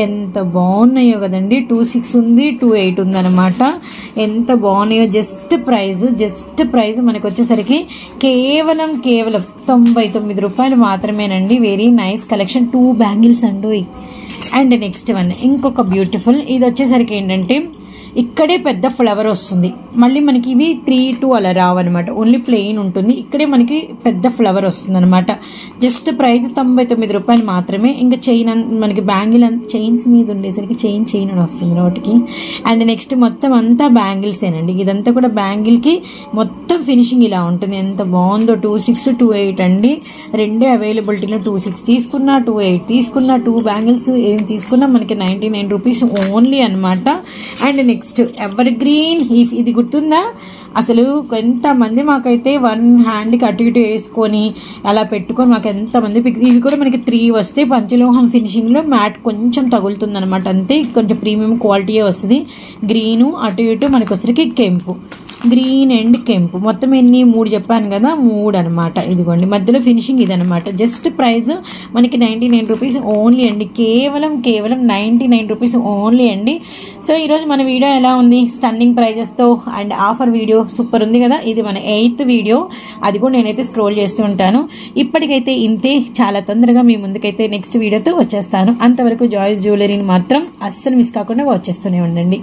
ఎంత బాగున్నాయో కదండి. 26 ఉంది, 28 ఉంది అనమాట. ఎంత బాగున్నాయో. జస్ట్ ప్రైజ్ మనకి వచ్చేసరికి కేవలం 99 రూపాయలు మాత్రమేనండి. Very nice collection. 2 బ్యాంగిల్స్ అండి. అండ్ నెక్స్ట్ వన్ ఇంకొక బ్యూటిఫుల్. ఇది వచ్చేసరికి ఏంటంటే ఇక్కడే పెద్ద ఫ్లవర్ వస్తుంది. మళ్ళీ మనకి ఇవి 3, 2 అలా రావన్నమాట. ఓన్లీ ప్లెయిన్ ఉంటుంది. ఇక్కడే మనకి పెద్ద ఫ్లవర్ వస్తుంది అనమాట. జస్ట్ ప్రైస్ 99 రూపాయలు మాత్రమే. ఇంకా చైన్ మనకి బ్యాంగిల్ చైన్స్ మీద ఉండేసరికి చైన్ అని వస్తుంది నోటికి. అండ్ నెక్స్ట్ మొత్తం అంతా బ్యాంగిల్స్ ఏనండి. ఇదంతా కూడా బ్యాంగిల్ కి మొత్తం ఫినిషింగ్ ఇలా ఉంటుంది. ఎంత బాగుందో. 26, 28 అండి. 2 అవైలబిలిటీలో 26 తీసుకున్నా, 28 తీసుకున్నా, 2 బ్యాంగిల్స్ ఏం తీసుకున్నా మనకి 99 రూపీస్ ఓన్లీ అనమాట. And next ever green. ఇది గుర్తుందా? అసలు ఎంతమంది మాకైతే 1 హ్యాండ్ కి అటు ఇటు వేసుకొని అలా పెట్టుకొని మాకు ఎంతమంది ఇవి కూడా మనకి 3 వస్తే పంచలోహం ఫినిషింగ్ లో మ్యాట్ కొంచెం తగులుతుంది అనమాట. అంతే, కొంచెం ప్రీమియం క్వాలిటీయే వస్తుంది. గ్రీను అటు ఇటు మనకి వచ్చరికి కెంపు, గ్రీన్ అండ్ కెంపు. మొత్తం ఎన్ని 3 చెప్పాను కదా, 3 అనమాట. ఇదిగోండి మధ్యలో ఫినిషింగ్ ఇదనమాట. జస్ట్ ప్రైస్ మనకి 99 రూపీస్ ఓన్లీ అండి. కేవలం 99 రూపీస్ ఓన్లీ అండి. సో ఈరోజు మన వీడియో ఎలా ఉంది? స్టన్నింగ్ ప్రైజెస్ తో అండ్ ఆఫర్ వీడియో సూపర్ ఉంది కదా. ఇది మన 8th వీడియో. అది కూడా నేనైతే స్క్రోల్ చేస్తూ ఉంటాను. ఇప్పటికైతే ఇంతే. చాలా తొందరగా మీ ముందుకైతే నెక్స్ట్ వీడియోతో వచ్చేస్తాను. అంతవరకు జాయ్స్ జ్యువెలరీని మాత్రం అస్సలు మిస్ కాకుండా వచ్చేస్తూనే ఉండండి.